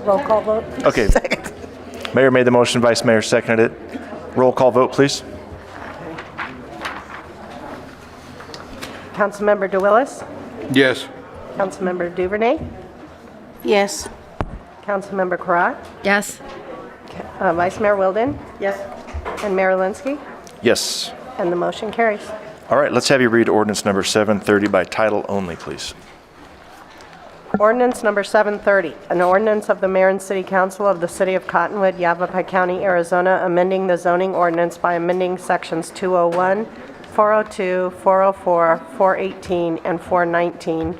Roll call vote. Okay. Mayor made the motion, Vice Mayor seconded it. Roll call vote, please. Councilmember DeWillis? Yes. Councilmember Duvernay? Yes. Councilmember Karat? Yes. Vice Mayor Wilden? Yes. And Mayor Linsky? Yes. And the motion carries. All right, let's have you read ordinance number 730 by title only, please. Ordinance number 730, an ordinance of the Mayor and City Council of the City of Cottonwood, Yavapai County, Arizona, amending the zoning ordinance by amending sections 201, 402, 404, 418, and 419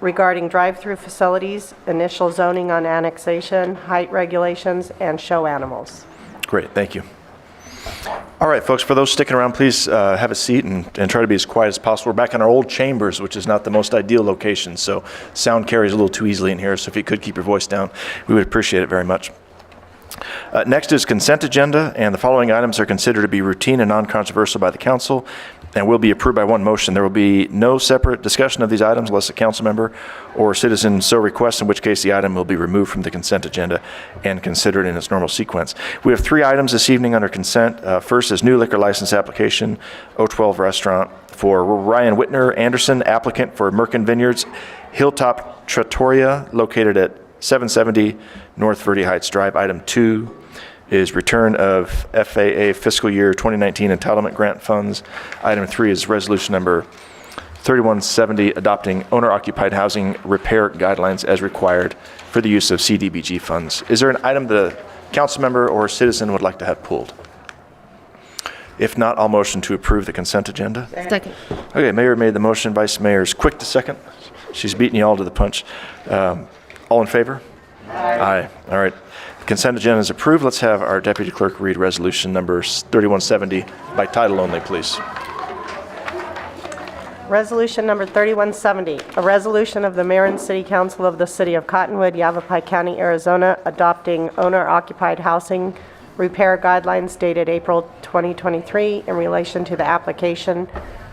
regarding drive-through facilities, initial zoning on annexation, height regulations, and show animals. Great, thank you. All right, folks, for those sticking around, please have a seat and try to be as quiet as possible. We're back in our old chambers, which is not the most ideal location, so sound carries a little too easily in here, so if you could keep your voice down, we would appreciate it very much. Next is consent agenda, and the following items are considered to be routine and non-controversial by the council and will be approved by one motion. There will be no separate discussion of these items unless a council member or citizen so requests, in which case the item will be removed from the consent agenda and considered in its normal sequence. We have 3 items this evening under consent. First is new liquor license application, O12 Restaurant, for Ryan Whitner Anderson, applicant for Merkin Vineyards, Hilltop Trattoria, located at 770 North Verde Heights Drive. Item 2 is return of FAA fiscal year 2019 entitlement grant funds. Item 3 is resolution number 3170, adopting owner-occupied housing repair guidelines as required for the use of CDBG funds. Is there an item that a council member or citizen would like to have pulled? If not, I'll motion to approve the consent agenda. Second. Okay, Mayor made the motion. Vice Mayor's quick to second. She's beating you all to the punch. All in favor? Aye. All right. The consent agenda is approved. Let's have our deputy clerk read resolution number 3170 by title only, please. Resolution number 3170, a resolution of the Mayor and City Council of the City of Cottonwood, Yavapai County, Arizona, adopting owner-occupied housing repair guidelines dated April 2023 in relation to the application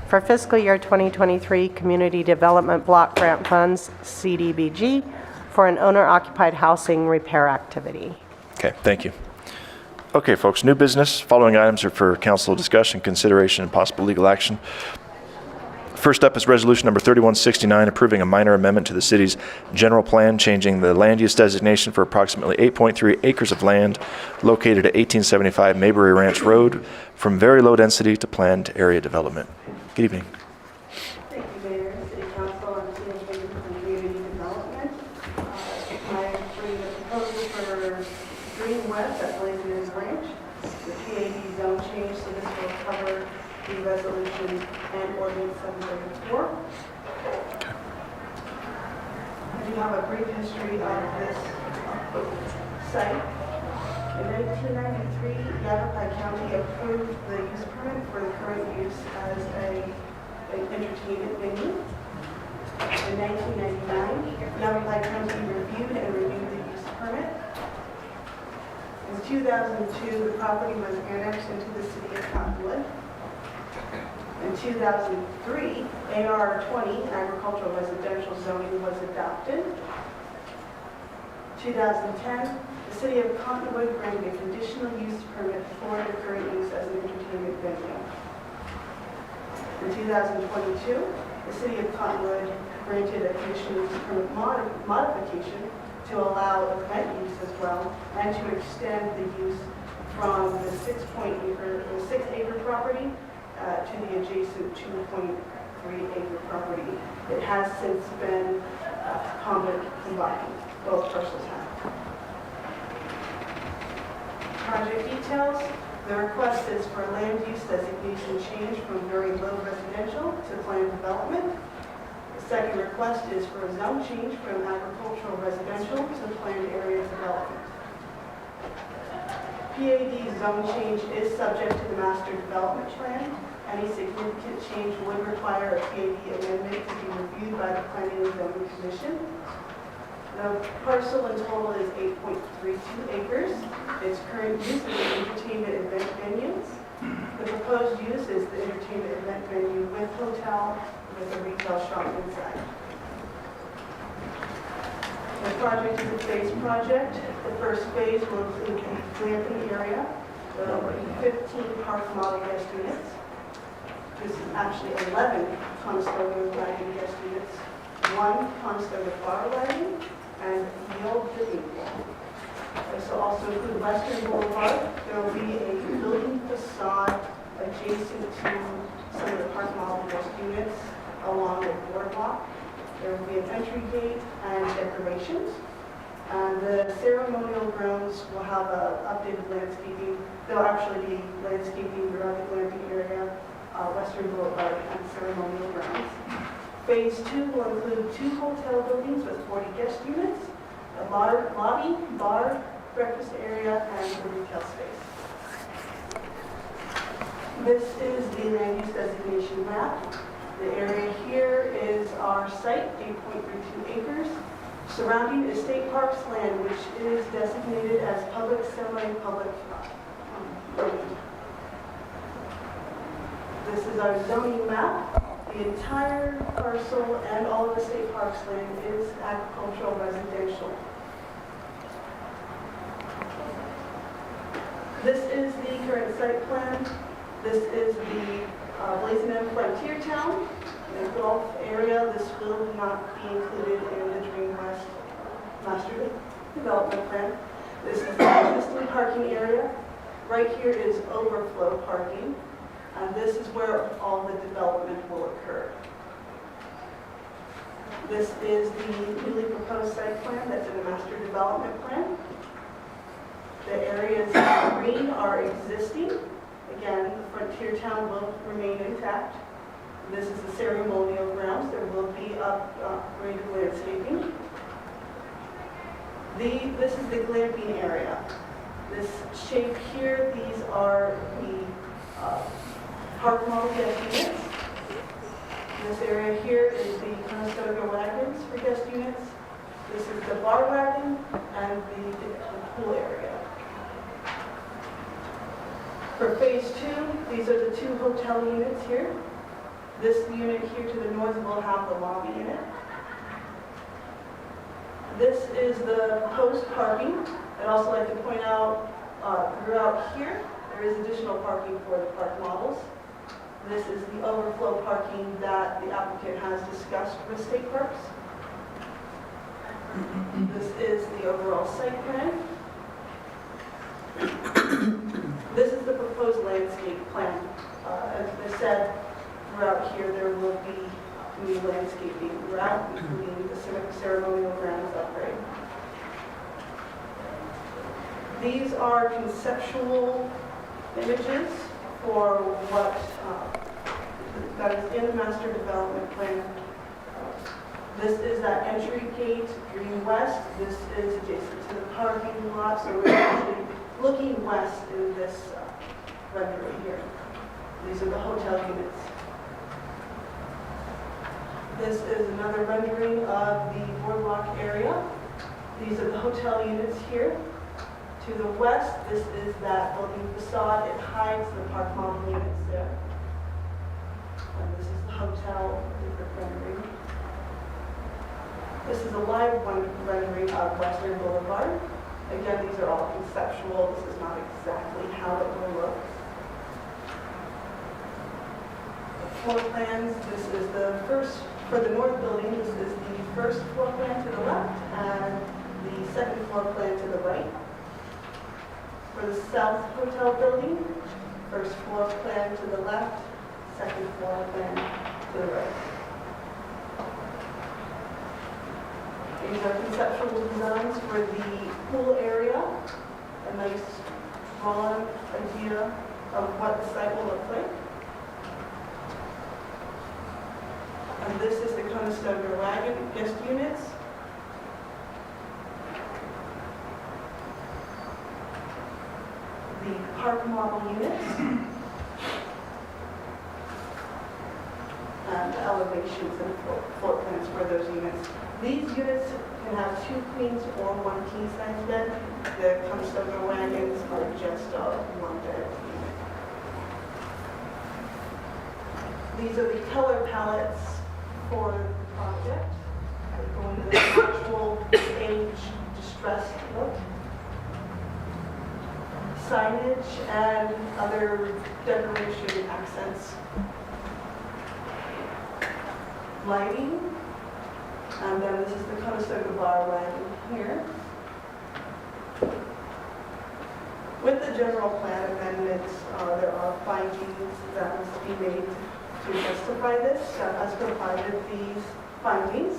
for fiscal year 2023 Community Development Block Grant Funds, CDBG, for an owner-occupied housing repair activity. Okay, thank you. Okay, folks, new business. Following items are for council discussion, consideration, and possible legal action. First up is resolution number 3169, approving a minor amendment to the city's general plan, changing the land use designation for approximately 8.3 acres of land located at 1875 Mayberry Ranch Road from very low density to planned area development. Good evening. Thank you, Mayor, City Council, and Community Development. I bring the proposal for Green West at Blazers Ranch, the PAD zone change, so this will cover the resolution and ordinance 734. I do have a brief history of this site. In 1993, Yavapai County approved the use permit for the current use as an entertainment venue. In 1999, Yavapai County reviewed the use permit. In 2002, the property was annexed into the city of Cottonwood. In 2003, A.R. 20, agricultural residential zoning, was adopted. 2010, the city of Cottonwood granted a conditional use permit for the current use as an entertainment venue. In 2022, the city of Cottonwood granted a conditional use permit modification to allow event use as well, and to extend the use from the 6-acre property to the adjacent 2.3-acre property. It has since been combined. Both parcels have. Project details. The request is for land use designation change from very low residential to planned development. The second request is for a zone change from agricultural residential to planned area development. PAD zone change is subject to the master development plan. Any significant change would require a PAD amendment to be reviewed by the Planning and Zoning Commission. The parcel in total is 8.32 acres. Its current use is an entertainment event venues. The proposed use is the entertainment event venue with hotel with a retail shop inside. The project is a phase project. The first phase will include a glamping area. There will be 15 park model guest units. This is actually 11 Conestoga wagon guest units, 1 Conestoga bar wagon, and the old digging pool. This will also include Western Boulevard. There will be a building facade adjacent to some of the park model guest units along the boardwalk. There will be an entry gate and decorations. And the ceremonial grounds will have updated landscaping. There will actually be landscaping throughout the glamping area, Western Boulevard, and ceremonial grounds. Phase 2 will include 2 hotel buildings with 40 guest units, a lobby, bar, breakfast area, and a retail space. This is the land use designation map. The area here is our site, 8.32 acres, surrounding is State Parks land, which is designated as public, semi-public land. This is our zoning map. The entire parcel and all of the state parks land is agricultural residential. This is the current site plan. This is the Blazing M Frontier Town, the Gulf area. This will not be included in the Dream West Master Development Plan. This is the existing parking area. Right here is overflow parking. And this is where all the development will occur. This is the newly proposed site plan that's in the master development plan. The areas in green are existing. Again, the Frontier Town will remain intact. This is the ceremonial grounds. There will be upgraded landscaping. This is the glamping area. This shape here, these are the park model guest units. This area here is the Conestoga wagons for guest units. This is the bar wagon and the pool area. For phase 2, these are the 2 hotel units here. This unit here to the north will have the lobby in it. This is the proposed parking. I'd also like to point out throughout here, there is additional parking for the park models. This is the overflow parking that the applicant has discussed with State Parks. This is the overall site plan. This is the proposed landscape plan. As I said, throughout here there will be new landscaping throughout, including the ceremonial grounds upgrade. These are conceptual images for what that is in the master development plan. This is that entry gate, Green West. This is adjacent to the parking lot, so we're actually looking west in this rendering here. These are the hotel units. This is another rendering of the boardwalk area. These are the hotel units here. To the west, this is that building facade. It hides the park model units there. And this is the hotel, different rendering. This is a live rendering of Western Boulevard. Again, these are all conceptual. This is not exactly how it will look. The floor plans, this is the first, for the north building, this is the first floor plan to the left and the second floor plan to the right. For the south hotel building, first floor plan to the left, second floor plan to the right. These are conceptual designs for the pool area, a nice drawn idea of what the site will look like. And this is the Conestoga wagon guest units. The park model units. And the elevations and floor plans for those units. These units can have 2 queens or 1 king-size bed. The Conestoga wagons are just a 1-bed unit. These are the color palettes for the project. They go into the actual age distressed look. Signage and other decoration accents. Lighting. And then this is the Conestoga bar wagon here. With the general plan amendments, there are findings that must be made to justify this. As provided these findings,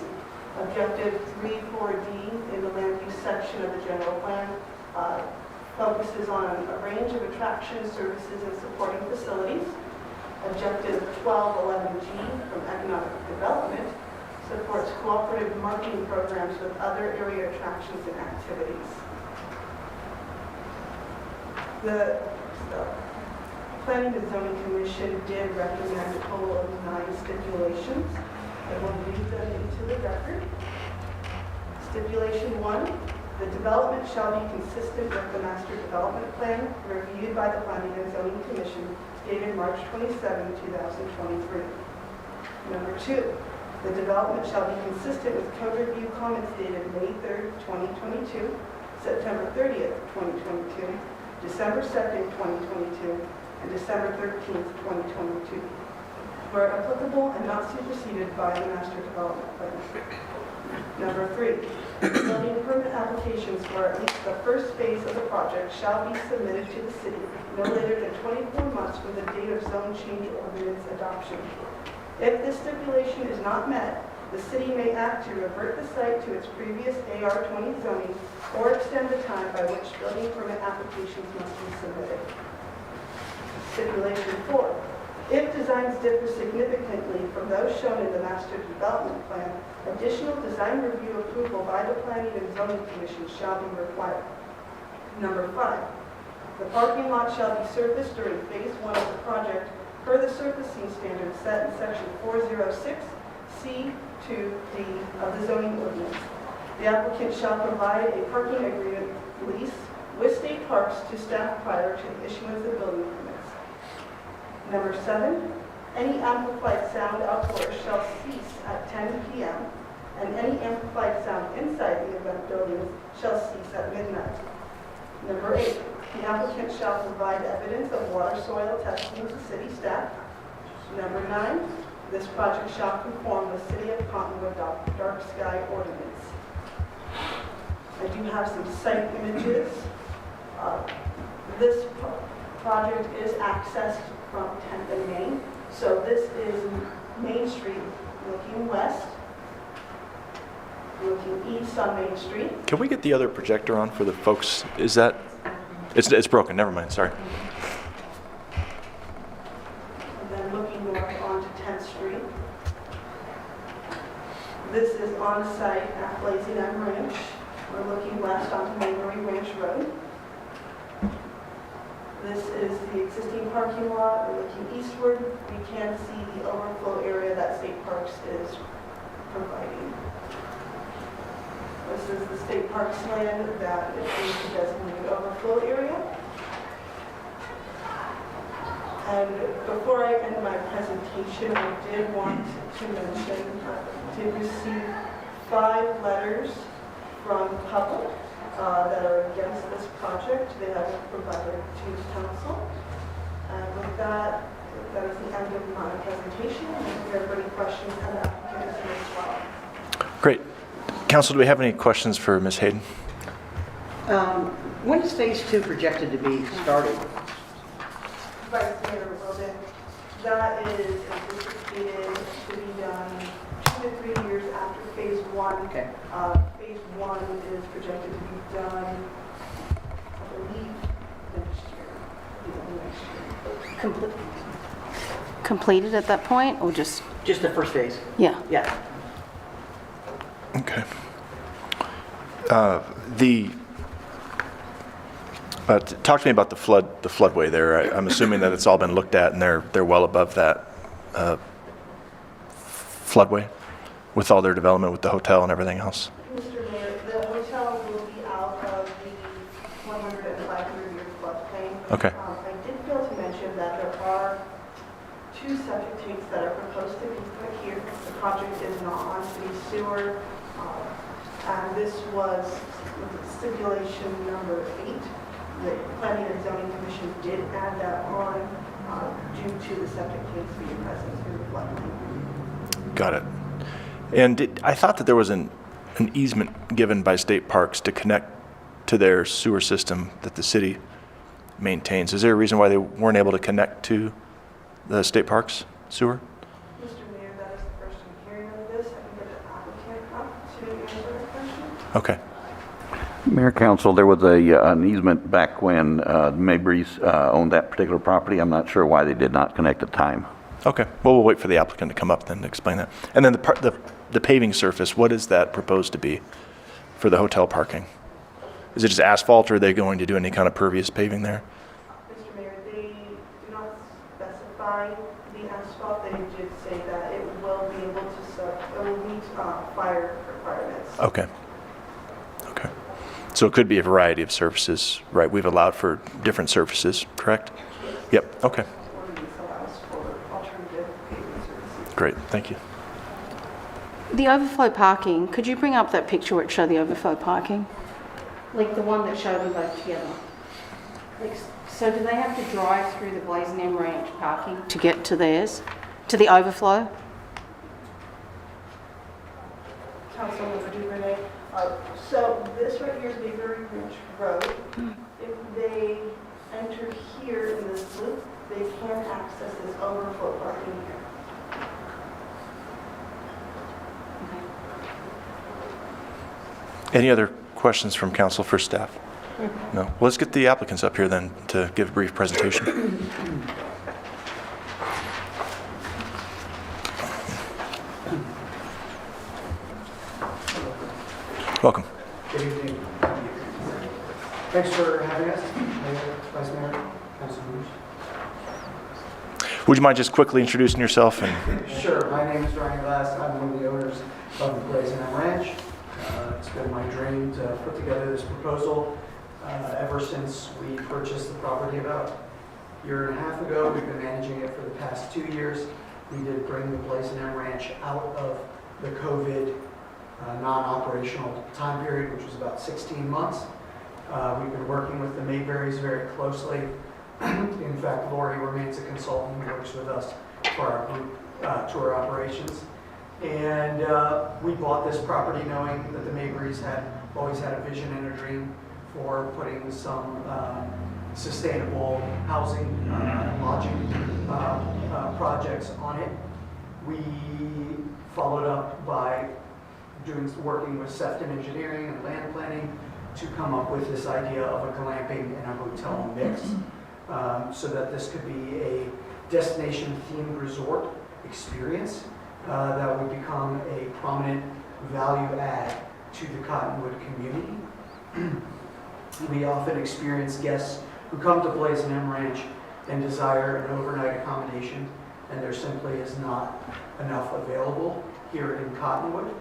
Objective 3.4D in the land use section of the general plan focuses on a range of attractions, services, and supporting facilities. Objective 12.11G from economic development supports cooperative marketing programs with other area attractions and activities. The Planning and Zoning Commission did recommend a total of 9 stipulations. I will read them into the record. Stipulation 1, the development shall be consistent with the Master Development Plan reviewed by the Planning and Zoning Commission dated March 27, 2023. Number 2, the development shall be consistent with code review comments dated May 3rd, 2022, September 30th, 2022, December 2nd, 2022, and December 13th, 2022, where applicable and not superseded by the Master Development Plan. Number 3, building permit applications for at least the first phase of the project shall be submitted to the city no later than 24 months from the date of zone change ordinance adoption. If this stipulation is not met, the city may act to revert the site to its previous AR20 zoning or extend the time by which building permit applications must be submitted. Stipulation 4. If designs differ significantly from those shown in the Master Development Plan, additional design review approval by the Planning and Zoning Commission shall be required. Number 5. The parking lot shall be surfaced during Phase 1 of the project per the surfacing standards set in Section 406C2D of the zoning ordinance. The applicant shall provide a parking agreement lease with state parks to staff prior to the issuance of building permits. Number 7, any amplified sound outdoors shall cease at 10 p.m. and any amplified sound inside the event buildings shall cease at midnight. Number 8, the applicant shall provide evidence of water soil testing to city staff. Number 9, this project shall conform with City of Cottonwood dark sky ordinance. I do have some site images. This project is accessed from 10th and Main. So this is Main Street looking west, looking east on Main Street. Can we get the other projector on for the folks? Is that, it's broken, never mind, sorry. And then looking north onto 10th Street. This is on site at Blazing M Ranch. We're looking west onto Mayberry Ranch Road. This is the existing parking lot. We're looking eastward. We can see the overflow area that State Parks is providing. This is the State Parks land that is the designated overflow area. And before I end my presentation, I did want to mention I did receive 5 letters from public that are against this project. They have provided to council. And with that, that is the end of my presentation. And if there are any questions, and applicants as well. Great. Council, do we have any questions for Ms. Hayden? When is phase 2 projected to be started? Vice Mayor Wilden, that is anticipated to be done 2 to 3 years after phase 1. Okay. Phase 1 is projected to be done, I believe, next year. Completed at that point, or just? Just the first phase? Yeah. Yeah. Okay. Talk to me about the floodway there. I'm assuming that it's all been looked at and they're well above that floodway with all their development with the hotel and everything else. Mr. Mayor, the hotel will be out of the 100 and 500-year floodplain. Okay. I did fail to mention that there are 2 septic tanks that are proposed to be put here. The project is not on city sewer. And this was stipulation number 8. The Planning and Zoning Commission did add that on due to the septic tanks being present in the floodplain. Got it. And I thought that there was an easement given by State Parks to connect to their sewer system that the city maintains. Is there a reason why they weren't able to connect to the State Parks sewer? Mr. Mayor, that is the first I'm hearing of this. I can get the applicant up to answer that question. Okay. Mayor, Council, there was an easement back when Mabry's owned that particular property. I'm not sure why they did not connect at the time. Okay. Well, we'll wait for the applicant to come up then to explain that. And then the paving surface, what is that proposed to be for the hotel parking? Is it just asphalt, or are they going to do any kind of pervious paving there? Mr. Mayor, they do not specify the asphalt. They did say that it will be able to it will meet fire requirements. Okay. Okay. So it could be a variety of surfaces, right? We've allowed for different surfaces, correct? Yep. Okay. Ordinance allows for alternative paving services. Great. Thank you. The overflow parking, could you bring up that picture which showed the overflow parking? Like the one that showed them both together. Like, so do they have to drive through the Blazing M Ranch parking to get to theirs, to the overflow? Councilmember DuVernay. So this right here is Mayberry Ranch Road. If they enter here in this loop, they can access this overflow parking here. Any other questions from council for staff? No. Well, let's get the applicants up here then to give a brief presentation. Welcome. Good evening. Thanks for having us, Mayor, Vice Mayor, Council members. Would you mind just quickly introducing yourself? And Sure. My name is A.R.S. I'm one of the owners of the Blazing M Ranch. It's been my dream to put together this proposal ever since we purchased the property about a year and a half ago. We've been managing it for the past 2 years. We did bring the Blazing M Ranch out of the COVID non-operational time period, which was about 16 months. We've been working with the Mayberrys very closely. In fact, Lori remains a consultant who works with us for our group tour operations. And we bought this property knowing that the Mayberrys had always had a vision and a dream for putting some sustainable housing and lodging projects on it. We followed up by working with Sefton Engineering and land planning to come up with this idea of a glamping and a hotel mix, so that this could be a destination themed resort experience that would become a prominent value add to the Cottonwood community. We often experience guests who come to Blazing M Ranch and desire an overnight accommodation, and there simply is not enough available here in Cottonwood.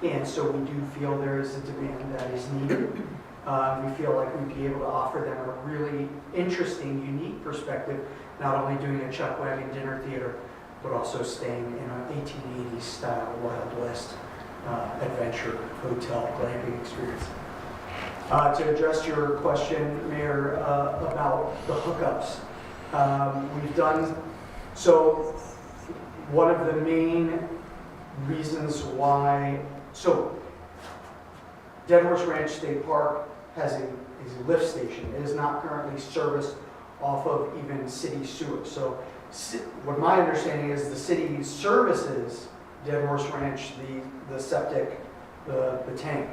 And so we do feel there is a demand that is needed. We feel like we'd be able to offer them a really interesting, unique perspective, not only doing a chuck wagon dinner theater, but also staying in an 1880s style Wild West adventure hotel glamping experience. To address your question, Mayor, about the hookups, we've done, so one of the main reasons why, so Dead Horse Ranch State Park has a lift station. It is not currently serviced off of even city sewer. So what my understanding is, the city services Dead Horse Ranch, the septic, the tank.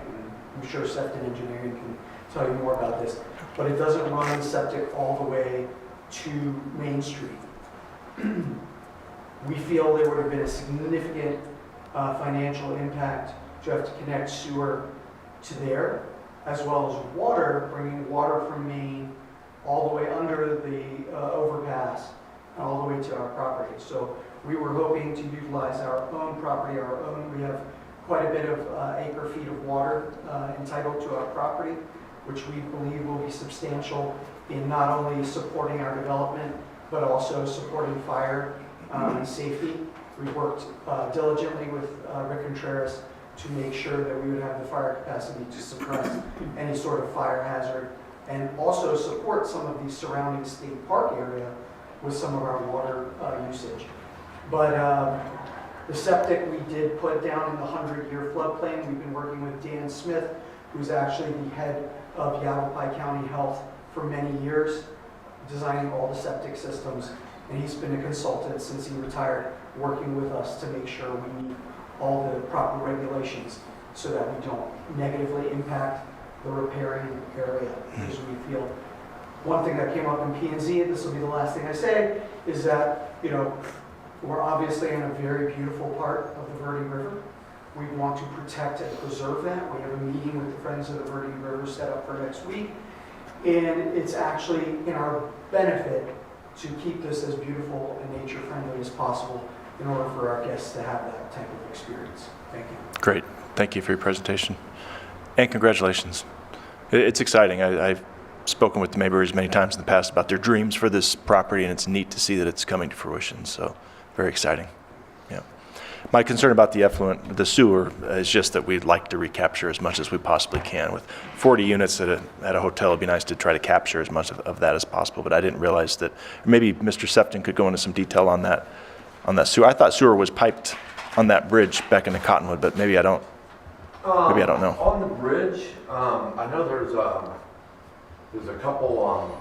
I'm sure Septic Engineering can tell you more about this, but it doesn't run the septic all the way to Main Street. We feel there would have been a significant financial impact to have to connect sewer to there, as well as water, bringing water from Maine all the way under the overpass and all the way to our property. So we were hoping to utilize our own property, we have quite a bit of acre feet of water entitled to our property, which we believe will be substantial in not only supporting our development, but also supporting fire and safety. We worked diligently with Rick Contreras to make sure that we would have the fire capacity to suppress any sort of fire hazard, and also support some of the surrounding state park area with some of our water usage. But the septic we did put down in the 100-year floodplain. We've been working with Dan Smith, who's actually the head of Yavapai County Health for many years, designing all the septic systems. And he's been a consultant since he retired, working with us to make sure we meet all the proper regulations so that we don't negatively impact the riparian area. Because we feel, one thing that came up in P&Z, and this will be the last thing I say, is that, you know, we're obviously in a very beautiful part of the Verde River. We want to protect and preserve that. We have a meeting with the Friends of the Verde River set up for next week. And it's actually in our benefit to keep this as beautiful and nature friendly as possible in order for our guests to have that type of experience. Thank you. Great. Thank you for your presentation. And congratulations. It's exciting. I've spoken with the Mayberries many times in the past about their dreams for this property, and it's neat to see that it's coming to fruition. So very exciting. Yeah. My concern about the sewer is just that we'd like to recapture as much as we possibly can. With 40 units at a hotel, it'd be nice to try to capture as much of that as possible, but I didn't realize that. Maybe Mr. Sefton could go into some detail on that sewer. I thought sewer was piped on that bridge back into Cottonwood, but maybe I don't know. On the bridge, I know there's a couple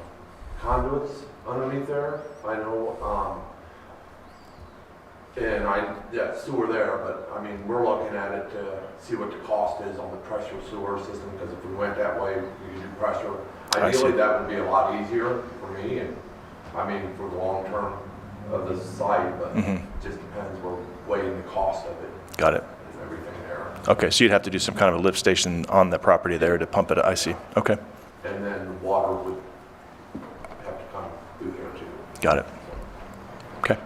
conduits underneath there. I know, sewer there, but I mean, we're looking at it to see what the cost is on the pressure sewer system, because if we went that way, we could do pressure. Ideally, that would be a lot easier for me, and I mean, for the long term of the site, but it just depends. We're weighing the cost of it. Got it. And everything there. Okay, so you'd have to do some kind of a lift station on the property there to pump it. I see. Okay. And then water would have to come through there too. Got it. Okay.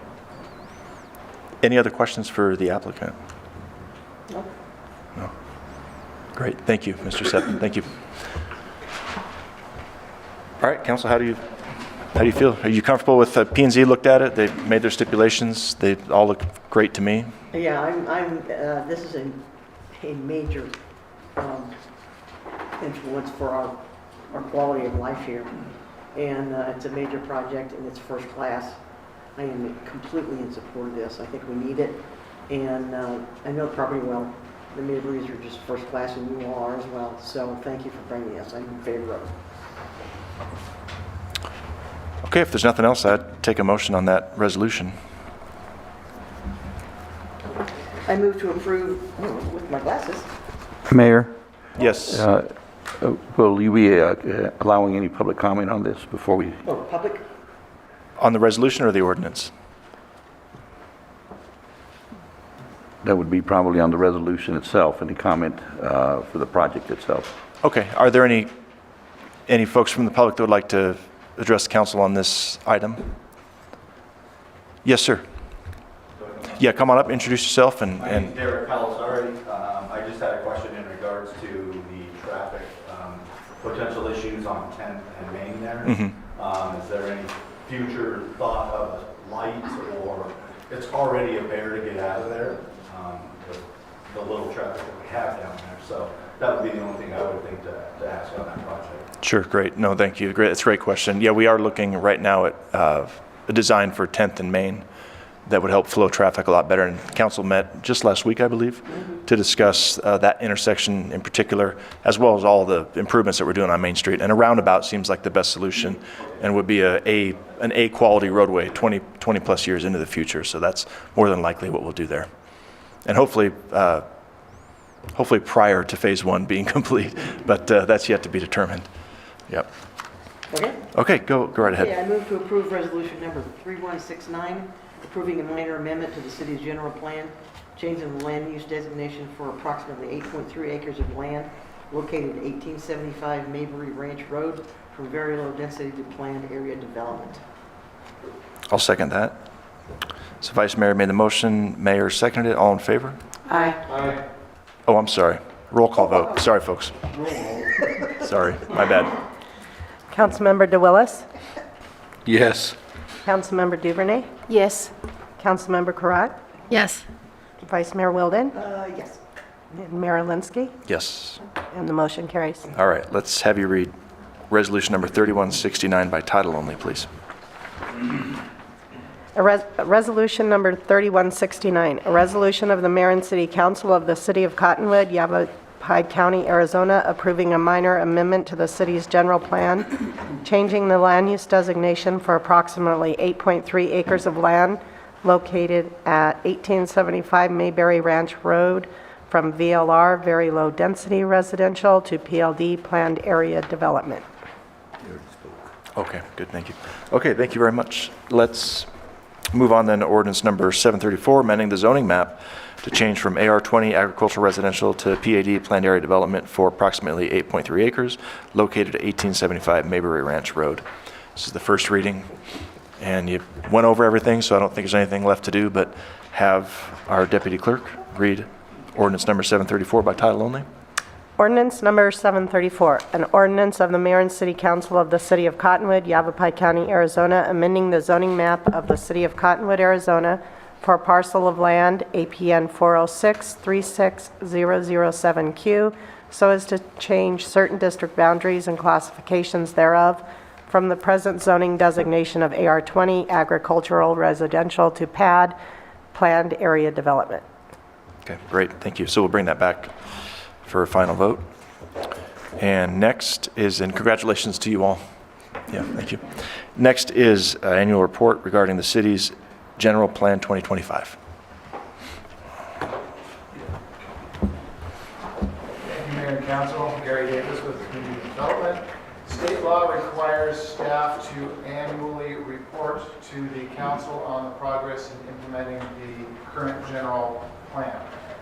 Any other questions for the applicant? No. No. Great. Thank you, Mr. Sefton. Thank you. All right, council, how do you feel? Are you comfortable with P&Z looked at it? They made their stipulations. They all look great to me. Yeah, this is a major influence for our quality of life here. And it's a major project and it's first class. I am completely in support of this. I think we need it. And I know the property well. The Mayberries are just first class and you all are as well. So thank you for bringing this. I'm in favor of it. Okay, if there's nothing else, I'd take a motion on that resolution. I move to approve with my glasses. Mayor? Yes. Will you be allowing any public comment on this before we? Oh, public? On the resolution or the ordinance? That would be probably on the resolution itself, any comment for the project itself. Okay, are there any folks from the public that would like to address the council on this item? Yes, sir. Yeah, come on up, introduce yourself My and name's Derek Palisari. I just had a question in regards to the traffic, potential issues on 10th and Main there. Is there any future thought of lights, or it's already a bear to get out of there with the little traffic that we have down there? So that would be the only thing I would think to ask on that project. Sure, great. No, thank you. Great, that's a great question. Yeah, we are looking right now at a design for 10th and Main that would help flow traffic a lot better. And council met just last week, I believe, to discuss that intersection in particular, as well as all the improvements that we're doing on Main Street. And a roundabout seems like the best solution and would be an A quality roadway 20 plus years into the future. So that's more than likely what we'll do there. And hopefully prior to phase 1 being complete, but that's yet to be determined. Yep. Okay? Okay, go right ahead. Okay, I move to approve resolution number 3169, approving a minor amendment to the city's general plan, changing the land use designation for approximately 8.3 acres of land located at 1875 Mayberry Ranch Road from very low density to planned area development. I'll second that. So Vice Mayor made the motion, Mayor seconded it. All in favor? Aye. Aye. Oh, I'm sorry. Roll call vote. Sorry, folks. Sorry, my bad. Councilmember DeWillis? Yes. Councilmember Duvernay? Yes. Councilmember Karat? Yes. Vice Mayor Wilden? Yes. And Mayor Linsky? Yes. And the motion carries. All right, let's have you read resolution number 3169 by title only, please. Resolution number 3169, a resolution of the Mayor and City Council of the City of Cottonwood, Yavapai County, Arizona, approving a minor amendment to the city's general plan, changing the land use designation for approximately 8.3 acres of land located at 1875 Mayberry Ranch Road from VLR, very low density residential, to PLD, planned area development. Okay, good, thank you. Okay, thank you very much. Let's move on then to ordinance number 734, amending the zoning map to change from AR20 agricultural residential to PAD planned area development for approximately 8.3 acres located at 1875 Mayberry Ranch Road. This is the first reading, and you went over everything, so I don't think there's anything left to do, but have our deputy clerk read ordinance number 734 by title only. Ordinance number 734, an ordinance of the Mayor and City Council of the City of Cottonwood, Yavapai County, Arizona, amending the zoning map of the City of Cottonwood, Arizona for a parcel of land, APN 406-36007Q, so as to change certain district boundaries and classifications thereof from the present zoning designation of AR20 agricultural residential to PAD, planned area development. Okay, great, thank you. So we'll bring that back for a final vote. And next is, and congratulations to you all. Yeah, thank you. Next is an annual report regarding the city's general plan 2025. Thank you, Mayor and Council. Gary Davis with Community Development. State law requires staff to annually report to the council on the progress in implementing the current general plan.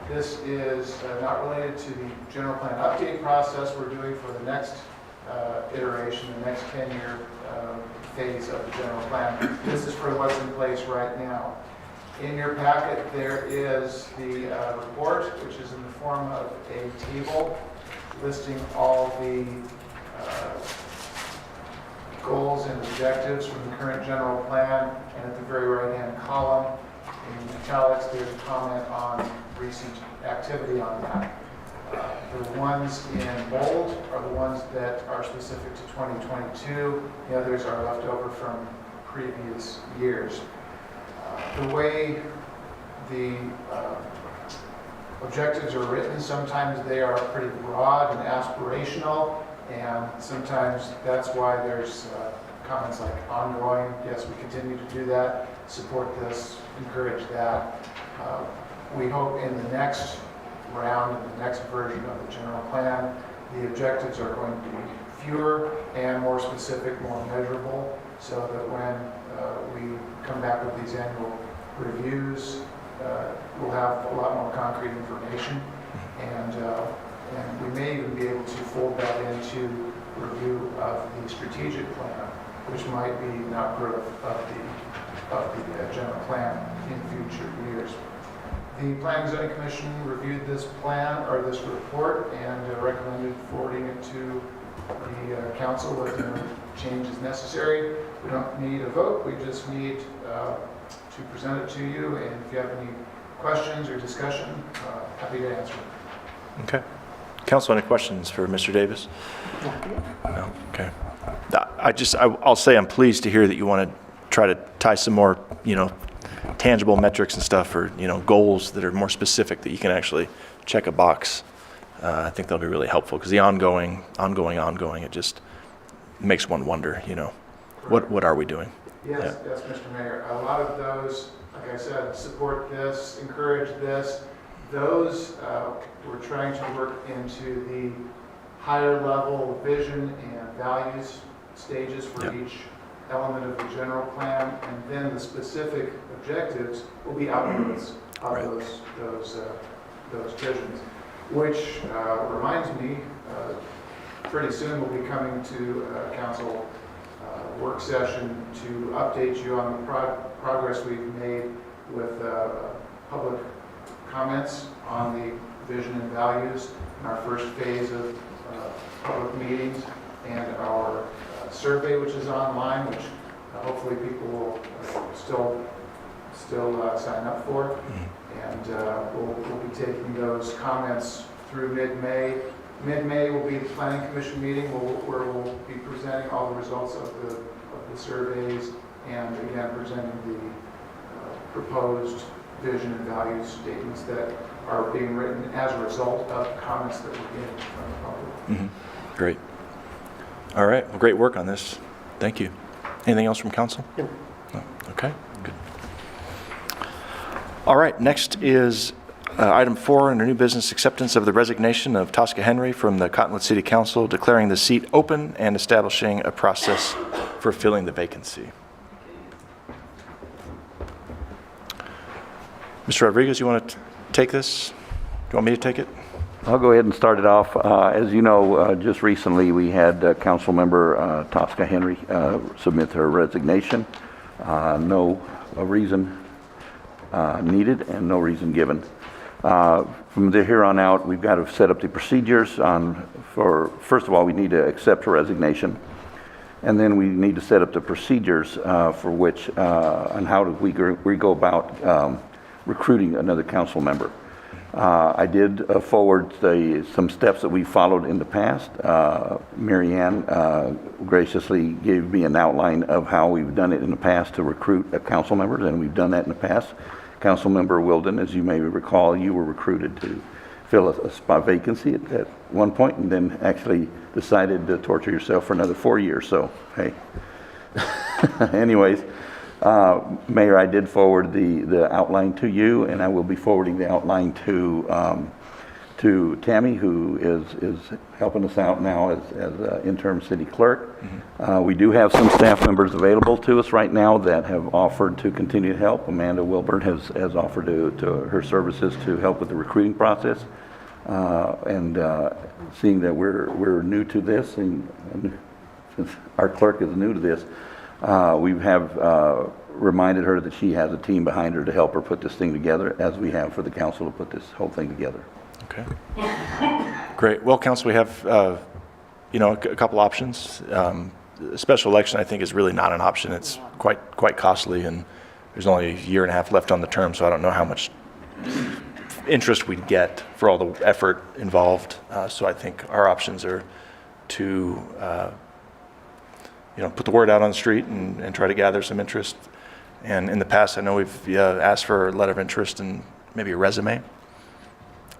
This is not related to the general plan update process we're doing for the next iteration, the next 10-year phase of the general plan. This is for what's in place right now. In your packet, there is the report, which is in the form of a table listing all the goals and objectives from the current general plan, and at the very right-hand column, in italics, there's a comment on recent activity on that. The ones in bold are the ones that are specific to 2022. The others are left over from previous years. The way the objectives are written, sometimes they are pretty broad and aspirational, and sometimes that's why there's comments like ongoing. Yes, we continue to do that, support this, encourage that. We hope in the next round, in the next version of the general plan, the objectives are going to be fewer and more specific, more measurable, so that when we come back with these annual reviews, we'll have a lot more concrete information, and we may even be able to fold that into review of the strategic plan, which might be an outgrowth of the general plan in future years. The Planning and Zoning Commission reviewed this plan, or this report, and recommended forwarding it to the council with no changes necessary. We don't need a vote, we just need to present it to you, and if you have any questions or discussion, happy to answer. Okay. Council, any questions for Mr. Davis? No? Okay. I'll say I'm pleased to hear that you want to try to tie some more, tangible metrics and stuff, or, goals that are more specific that you can actually check a box. I think that'll be really helpful, because the ongoing, it just makes one wonder, what are we doing? Yes, yes, Mr. Mayor. A lot of those, like I said, support this, encourage this. Those we're trying to work into the higher level vision and values stages for each element of the general plan, and then the specific objectives will be outputs of those visions. Which reminds me, pretty soon we'll be coming to a council work session to update you on the progress we've made with public comments on the vision and values in our first phase of public meetings, and our survey, which is online, which hopefully people will still sign up for. And we'll be taking those comments through mid-May. Mid-May will be the Planning Commission meeting where we'll be presenting all the results of the surveys, and again presenting the proposed vision and values statements that are being written as a result of comments that we're getting from the public. Great. All right. Well, great work on this. Thank you. Anything else from council? No. Okay. Good. All right. Next is item 4 under new business: acceptance of the resignation of Tosca Henry from the Cottonwood City Council, declaring the seat open and establishing a process for filling the vacancy. Mr. Rodriguez, you want to take this? Do you want me to take it? I'll go ahead and start it off. As you know, just recently we had council member Tosca Henry submit her resignation. No reason needed and no reason given. From here on out, we've got to set up the procedures first of all, we need to accept her resignation, and then we need to set up the procedures for which and how do we go about recruiting another council member. I did forward some steps that we followed in the past. Mary Ann graciously gave me an outline of how we've done it in the past to recruit council members, and we've done that in the past. Councilmember Wilden, as you may recall, you were recruited to fill a spot vacancy at one point, and then actually decided to torture yourself for another 4 years. So, hey. Anyways, Mayor, I did forward the outline to you, and I will be forwarding the outline to Tammy, who is helping us out now as interim city clerk. We do have some staff members available to us right now that have offered to continue to help. Amanda Wilbert has offered to her services to help with the recruiting process. And seeing that we're new to this, and since our clerk is new to this, we have reminded her that she has a team behind her to help her put this thing together, as we have for the council to put this whole thing together. Okay. Great. Well, council, we have a couple options. A special election, I think, is really not an option. It's quite costly, and there's only a year and a half left on the term, so I don't know how much interest we'd get for all the effort involved. So I think our options are to put the word out on the street and try to gather some interest. And in the past, I know we've asked for a letter of interest and maybe a resume,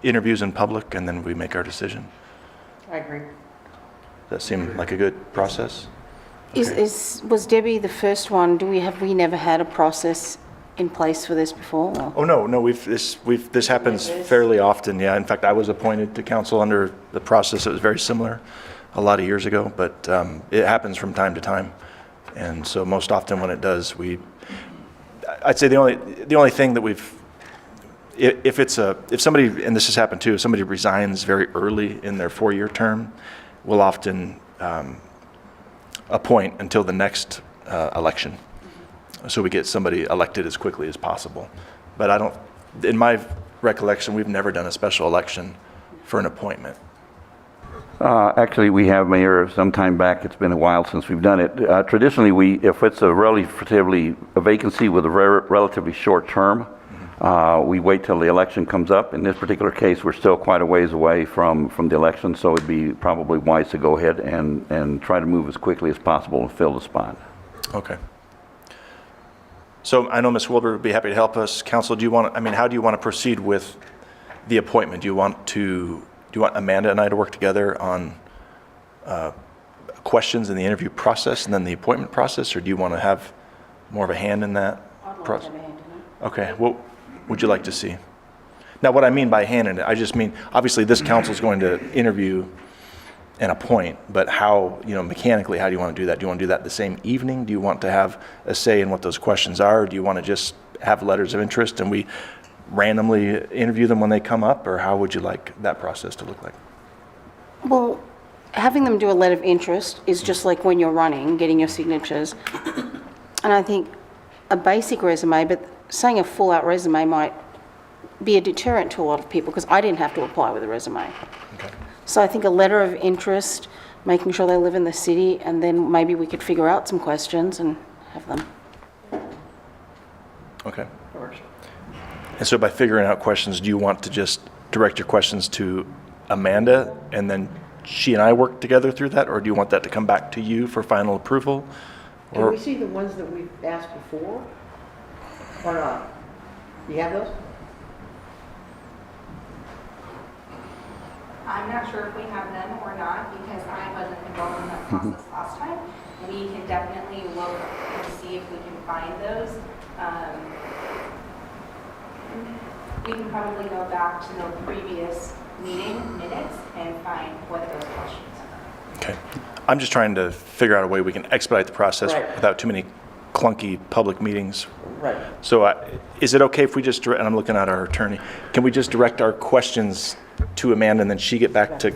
interviews in public, and then we make our decision. I agree. Does that seem like a good process? Okay. Was Debbie the first one? Have we never had a process in place for this before? Or? Oh no, this happens fairly often. Yeah, in fact, I was appointed to council under the process that was very similar a lot of years ago, but it happens from time to time, and so most often when it does, I'd say the only thing that we've if somebody, and this has happened too, if somebody resigns very early in their 4-year term, we'll often appoint until the next election. So we get somebody elected as quickly as possible. But I don't, in my recollection, we've never done a special election for an appointment. Actually, we have, Mayor, some time back. It's been a while since we've done it. Traditionally, if it's a vacancy with a relatively short term, we wait till the election comes up. In this particular case, we're still quite a ways away from the election, so it'd be probably wise to go ahead and try to move as quickly as possible and fill the spot. Okay. So I know Ms. Wilbur would be happy to help us. Council, do you want, how do you want to proceed with the appointment? Do you want Amanda and I to work together on questions in the interview process and then the appointment process, or do you want to have more of a hand in that process? Okay, what would you like to see? Now, what I mean by hand in it, I just mean, obviously this council is going to interview and appoint, but how, mechanically, how do you want to do that? Do you want to do that the same evening? Do you want to have a say in what those questions are? Do you want to just have letters of interest and we randomly interview them when they come up, or how would you like that process to look like? Well, having them do a letter of interest is just like when you're running, getting your signatures. And I think a basic resume, but saying a full-out resume might be a deterrent to a lot of people, because I didn't have to apply with a resume. Okay. So I think a letter of interest, making sure they live in the city, and then maybe we could figure out some questions and have them. Okay. And so by figuring out questions, do you want to just direct your questions to Amanda and then she and I work together through that, or do you want that to come back to you for final approval? Can we see the ones that we've asked before or not? You have those? I'm not sure if we have them or not, because I wasn't involved in that process last time. We can definitely look and see if we can find those. We can probably go back to the previous meeting minutes and find what those questions are. Okay. I'm just trying to figure out a way we can expedite the process without too many clunky public meetings. Right. So is it okay if we just, and I'm looking at our attorney, can we just direct our questions to Amanda and then she get back to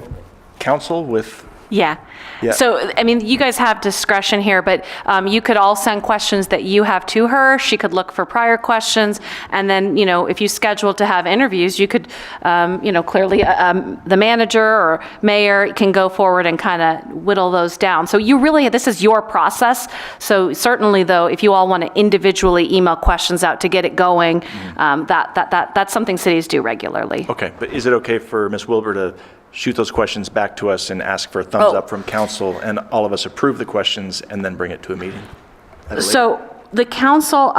council with? Yeah. Yeah. So, you guys have discretion here, but you could all send questions that you have to her. She could look for prior questions. And then, if you scheduled to have interviews, you could, clearly the manager or mayor can go forward and kind of whittle those down. So this is your process. So certainly, though, if you all want to individually email questions out to get it going, that's something cities do regularly. Okay. But is it okay for Ms. Wilbur to shoot those questions back to us and ask for a thumbs up from council, and all of us approve the questions and then bring it to a meeting? So the council,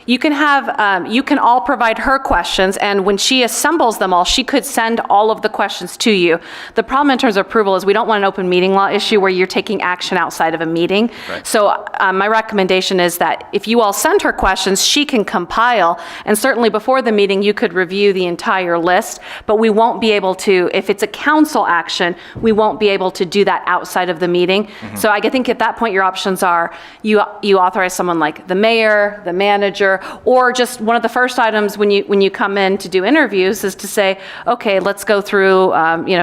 you can all provide her questions, and when she assembles them all, she could send all of the questions to you. The problem in terms of approval is we don't want an open meeting law issue where you're taking action outside of a meeting. Right. So my recommendation is that if you all send her questions, she can compile, and certainly before the meeting, you could review the entire list, but we won't be able to, if it's a council action, we won't be able to do that outside of the meeting. Mm-hmm. So I think at that point, your options are you authorize someone like the mayor, the manager, or just one of the first items when you come in to do interviews is to say, okay, let's go through,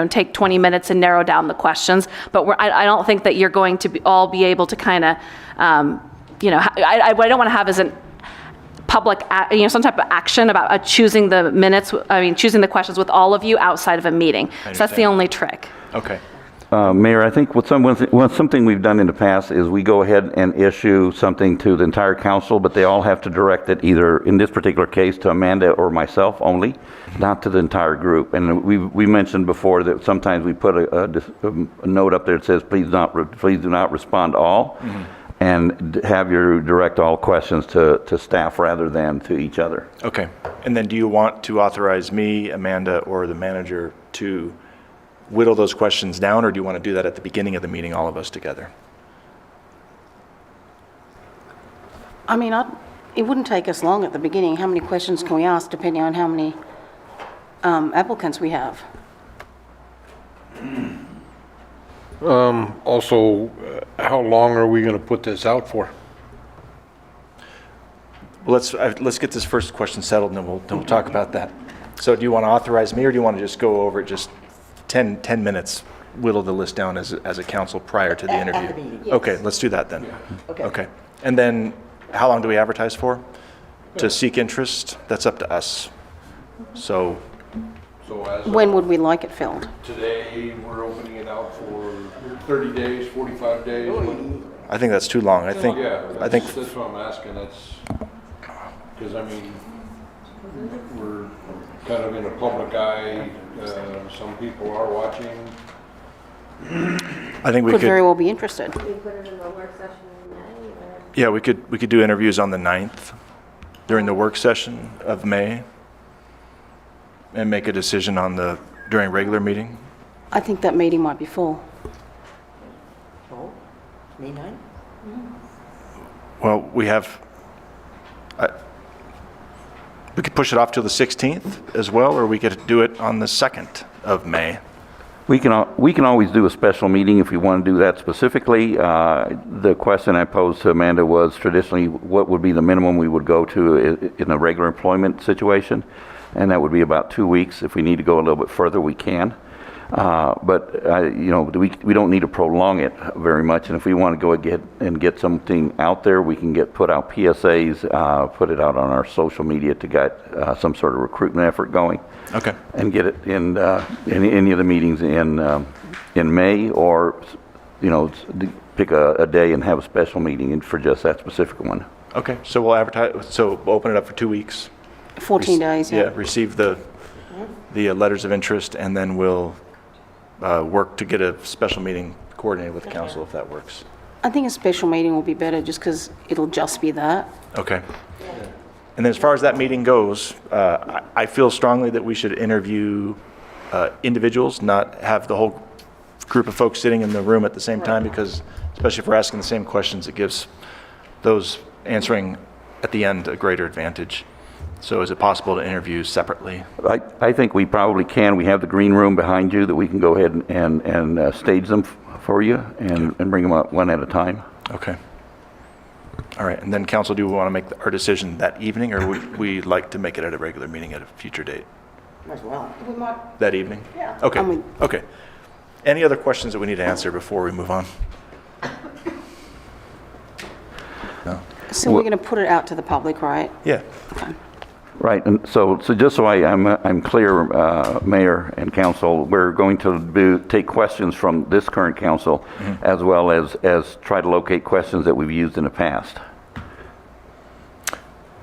take 20 minutes and narrow down the questions. But I don't think that you're going to all be able to kind of, what I don't want to have is an public, some type of action about choosing the choosing the questions with all of you outside of a meeting. So that's the only trick. Okay. Mayor, I think something we've done in the past is we go ahead and issue something to the entire council, but they all have to direct it either, in this particular case, to Amanda or myself only, not to the entire group. And we mentioned before that sometimes we put a note up there that says, please do not respond all, and have your direct all questions to staff rather than to each other. Okay. And then do you want to authorize me, Amanda, or the manager to whittle those questions down, or do you want to do that at the beginning of the meeting, all of us together? It wouldn't take us long at the beginning. How many questions can we ask depending on how many applicants we have? Also, how long are we going to put this out for? Well, let's get this first question settled, and then we'll talk about that. So do you want to authorize me, or do you want to just go over it just 10 minutes, whittle the list down as a council prior to the interview? At the meeting, yes. Okay, let's do that then. Okay. Okay. And then, how long do we advertise for? To seek interest? That's up to us. So, So as When would we like it filled? today, we're opening it out for 30 days, 45 days. I think that's too long. Yeah, I think that's what I'm asking. That's, because I mean, we're kind of in a public eye. Some people are watching. I think we Could very could, well be interested. We put it in the work session in May, or? yeah, we could do interviews on the 9th during the work session of May and make a decision during regular meeting. I think that meeting might be full. Oh, May 9th? Well, we could push it off till the 16th as well, or we could do it on the 2nd of May. We can always do a special meeting if we want to do that specifically. The question I posed to Amanda was traditionally, what would be the minimum we would go to in a regular employment situation? And that would be about 2 weeks. If we need to go a little bit further, we can. But we don't need to prolong it very much. And if we want to go get something out there, we can put out PSAs, put it out on our social media to get some sort of recruitment effort going. Okay. And get it in any of the meetings in May, or pick a day and have a special meeting for just that specific one. Okay, so we'll advertise, so we'll open it up for 2 weeks. 14 days, yeah. Yeah, receive the letters of interest, and then we'll work to get a special meeting coordinated with the council if that works. I think a special meeting will be better just because it'll just be that. Okay. And then as far as that meeting goes, I feel strongly that we should interview individuals, not have the whole group of folks sitting in the room at the same time, because especially if we're asking the same questions, it gives those answering at the end a greater advantage. So is it possible to interview separately? I think we probably can. We have the green room behind you that we can go ahead and stage them for you and bring them up one at a time. Okay. All right, and then council, do we want to make our decision that evening, or would we like to make it at a regular meeting at a future date? Might as well. We might. That evening? Yeah. Okay, okay. Any other questions that we need to answer before we move on? No? So we're going to put it out to the public, right? Yeah. Okay. Right, and so just so I'm clear, Mayor and Council, we're going to take questions from this current council, as well as try to locate questions that we've used in the past.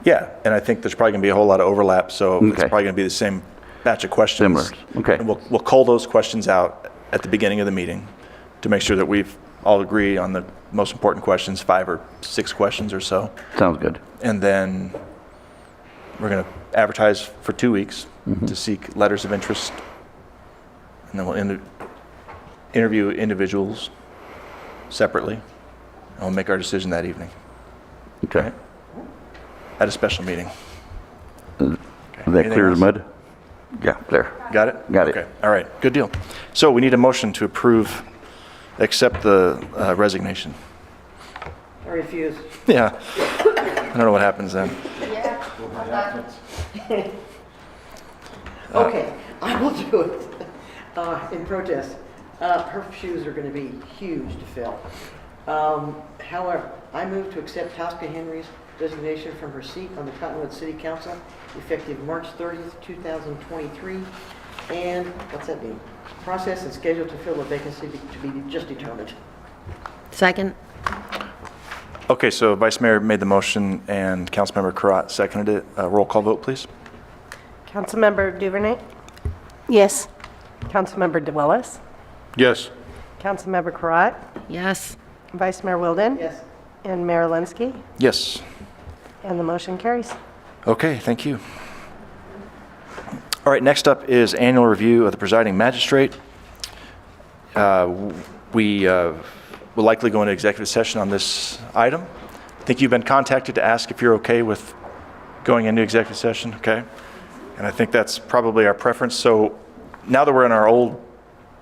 Yeah, and I think there's probably going to be a whole lot of overlap, so it's Okay. probably going to be the same batch of questions. Similar, okay. And we'll cull those questions out at the beginning of the meeting to make sure that we've all agree on the most important questions, 5 or 6 questions or so. Sounds good. And then we're going to advertise for 2 weeks to seek letters of interest. And then we'll interview individuals separately. And we'll make our decision that evening. Okay. Right? At a special meeting. Is that clear as mud? Yeah, there. Got it? Got it. Okay, all right, good deal. So we need a motion to accept the resignation. I refuse. Yeah. I don't know what happens then. Okay, I will do it in protest. Her shoes are going to be huge to fill. However, I move to accept Tosca Henry's resignation from her seat on the Cottonwood City Council effective March 30th, 2023. And what's that mean? Process and schedule to fill a vacancy to be just determined. Second. Okay, so Vice Mayor made the motion and Councilmember Karat seconded it. Roll call vote, please. Councilmember Duvernay? Yes. Councilmember DeWillis? Yes. Councilmember Karat? Yes. Vice Mayor Wilden? Yes. And Mayor Linsky? Yes. And the motion carries. Okay, thank you. All right, next up is annual review of the presiding magistrate. We will likely go into executive session on this item. I think you've been contacted to ask if you're okay with going into executive session, okay? And I think that's probably our preference. So now that we're in our old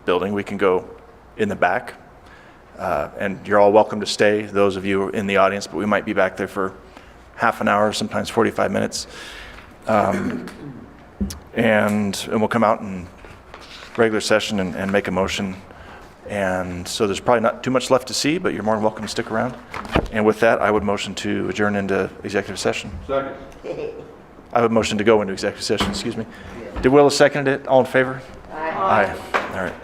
building, we can go in the back. And you're all welcome to stay, those of you in the audience, but we might be back there for half an hour, sometimes 45 minutes. And we'll come out in regular session and make a motion. And so there's probably not too much left to see, but you're more than welcome to stick around. And with that, I would motion to adjourn into executive session. Second. I would motion to go into executive session, excuse me. Did Willis second it? All in favor? Aye. All right.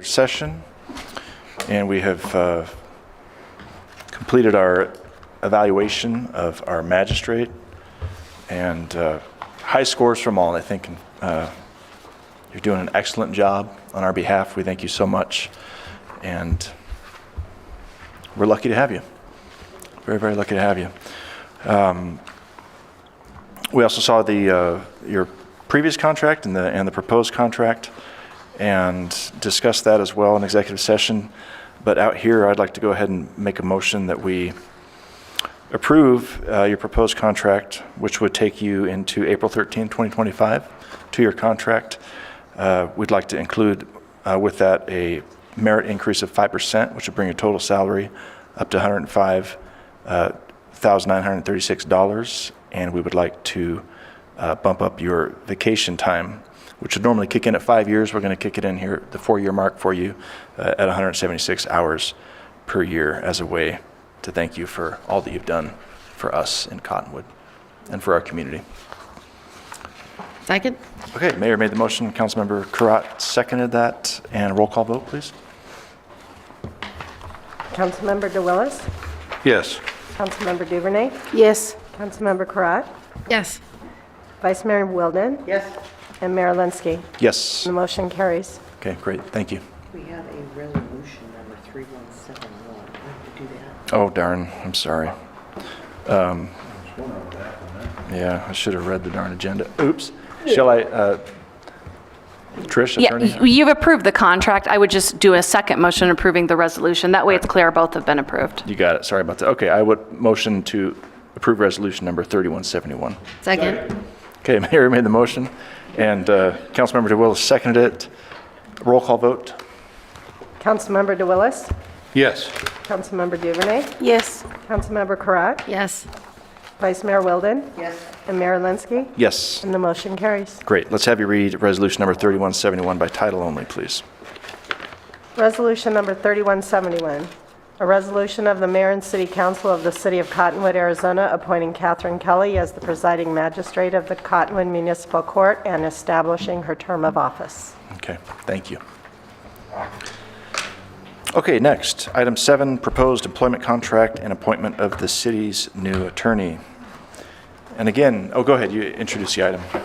session, and we have completed our evaluation of our magistrate, and high scores from all. I think you're doing an excellent job on our behalf. We thank you so much, and we're lucky to have you. Very, very lucky to have you. We also saw your previous contract and the proposed contract, and discussed that as well in executive session. But out here, I'd like to go ahead and make a motion that we approve your proposed contract, which would take you into April 13, 2025, 2-year contract. We'd like to include with that a merit increase of 5%, which would bring your total salary up to $105,936. And we would like to bump up your vacation time, which would normally kick in at 5 years. We're going to kick it in here, the 4-year mark for you, at 176 hours per year as a way to thank you for all that you've done for us in Cottonwood and for our community. Second? Okay, Mayor made the motion, Councilmember Karat seconded that, and roll call vote, please. Councilmember DeWillis? Yes. Councilmember Duvernay? Yes. Councilmember Karat? Yes. Vice Mayor Wilden? Yes. And Mayor Linsky? Yes. The motion carries. Okay, great, thank you. We have a resolution number 3171. I have to do that. Oh, darn, I'm sorry. Yeah, I should have read the darn agenda. Oops. Shall I, Trish, attorney? Yeah, you've approved the contract. I would just do a second motion approving the resolution. That way it's clear both have been approved. You got it, sorry about that. Okay, I would motion to approve resolution number 3171. Second? Okay, Mayor made the motion, and Councilmember DeWillis seconded it. Roll call vote. Councilmember DeWillis? Yes. Councilmember Duvernay? Yes. Councilmember Karat? Yes. Vice Mayor Wilden? Yes. And Mayor Linsky? Yes. And the motion carries. Great. Let's have you read resolution number 3171 by title only, please. Resolution number 3171, a resolution of the Mayor and City Council of the City of Cottonwood, Arizona, appointing Catherine Kelly as the presiding magistrate of the Cottonwood Municipal Court and establishing her term of office. Okay, thank you. Okay, next, item 7, proposed employment contract and appointment of the city's new attorney. And again, oh, go ahead, you introduce the item. Good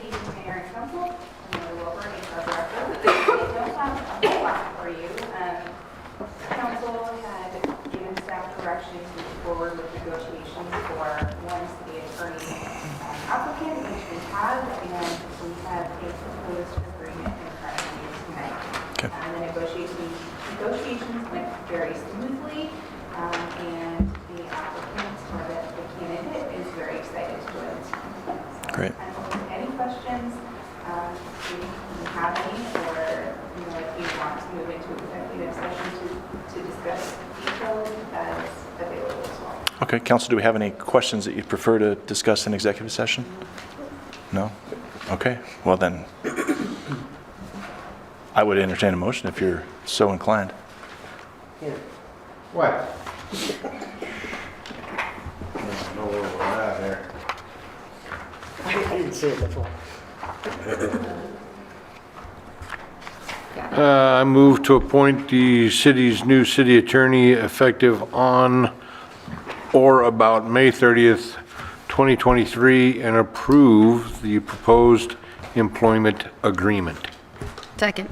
evening, Mayor and Council. I'm Lori Wilbur, HR Director. I don't have a whole lot for you. Council had given staff direction to move forward with negotiations for one city attorney applicant, which we have, and we have a proposed agreement in front of you tonight. Okay. The negotiations went very smoothly, and the applicant or the candidate is very excited to join the team. So Great. I'm open to any questions, if you have any, or if you want to move into executive session to discuss details, that is available as well. Okay, council, do we have any questions that you'd prefer to discuss in executive session? No? Okay, well then, I would entertain a motion if you're so inclined. Yeah. What? Know where we're at there. I didn't see it before. I move to appoint the city's new city attorney effective on or about May 30th, 2023, and approve the proposed employment agreement. Second?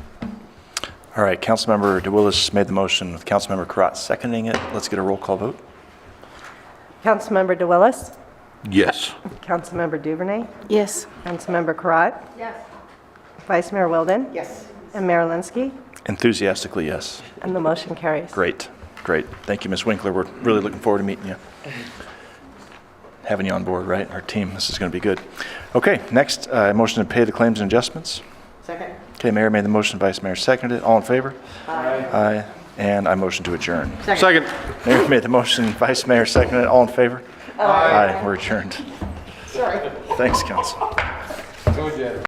All right, Councilmember DeWillis made the motion with Councilmember Karat seconding it. Let's get a roll call vote. Councilmember DeWillis? Yes. Councilmember Duvernay? Yes. Councilmember Karat? Yes. Vice Mayor Wilden? Yes. And Mayor Linsky? Enthusiastically, yes. And the motion carries. Great, great. Thank you, Ms. Winkler. We're really looking forward to meeting you. Having you on board, right? Our team, this is going to be good. Okay, next, motion to pay the claims and adjustments. Second. Okay, Mayor made the motion, Vice Mayor seconded it. All in favor? Aye. Aye. And I motion to adjourn. Second. Mayor made the motion, Vice Mayor seconded it. All in favor? Aye. We're adjourned. Sorry. Thanks, council. Go, Jen.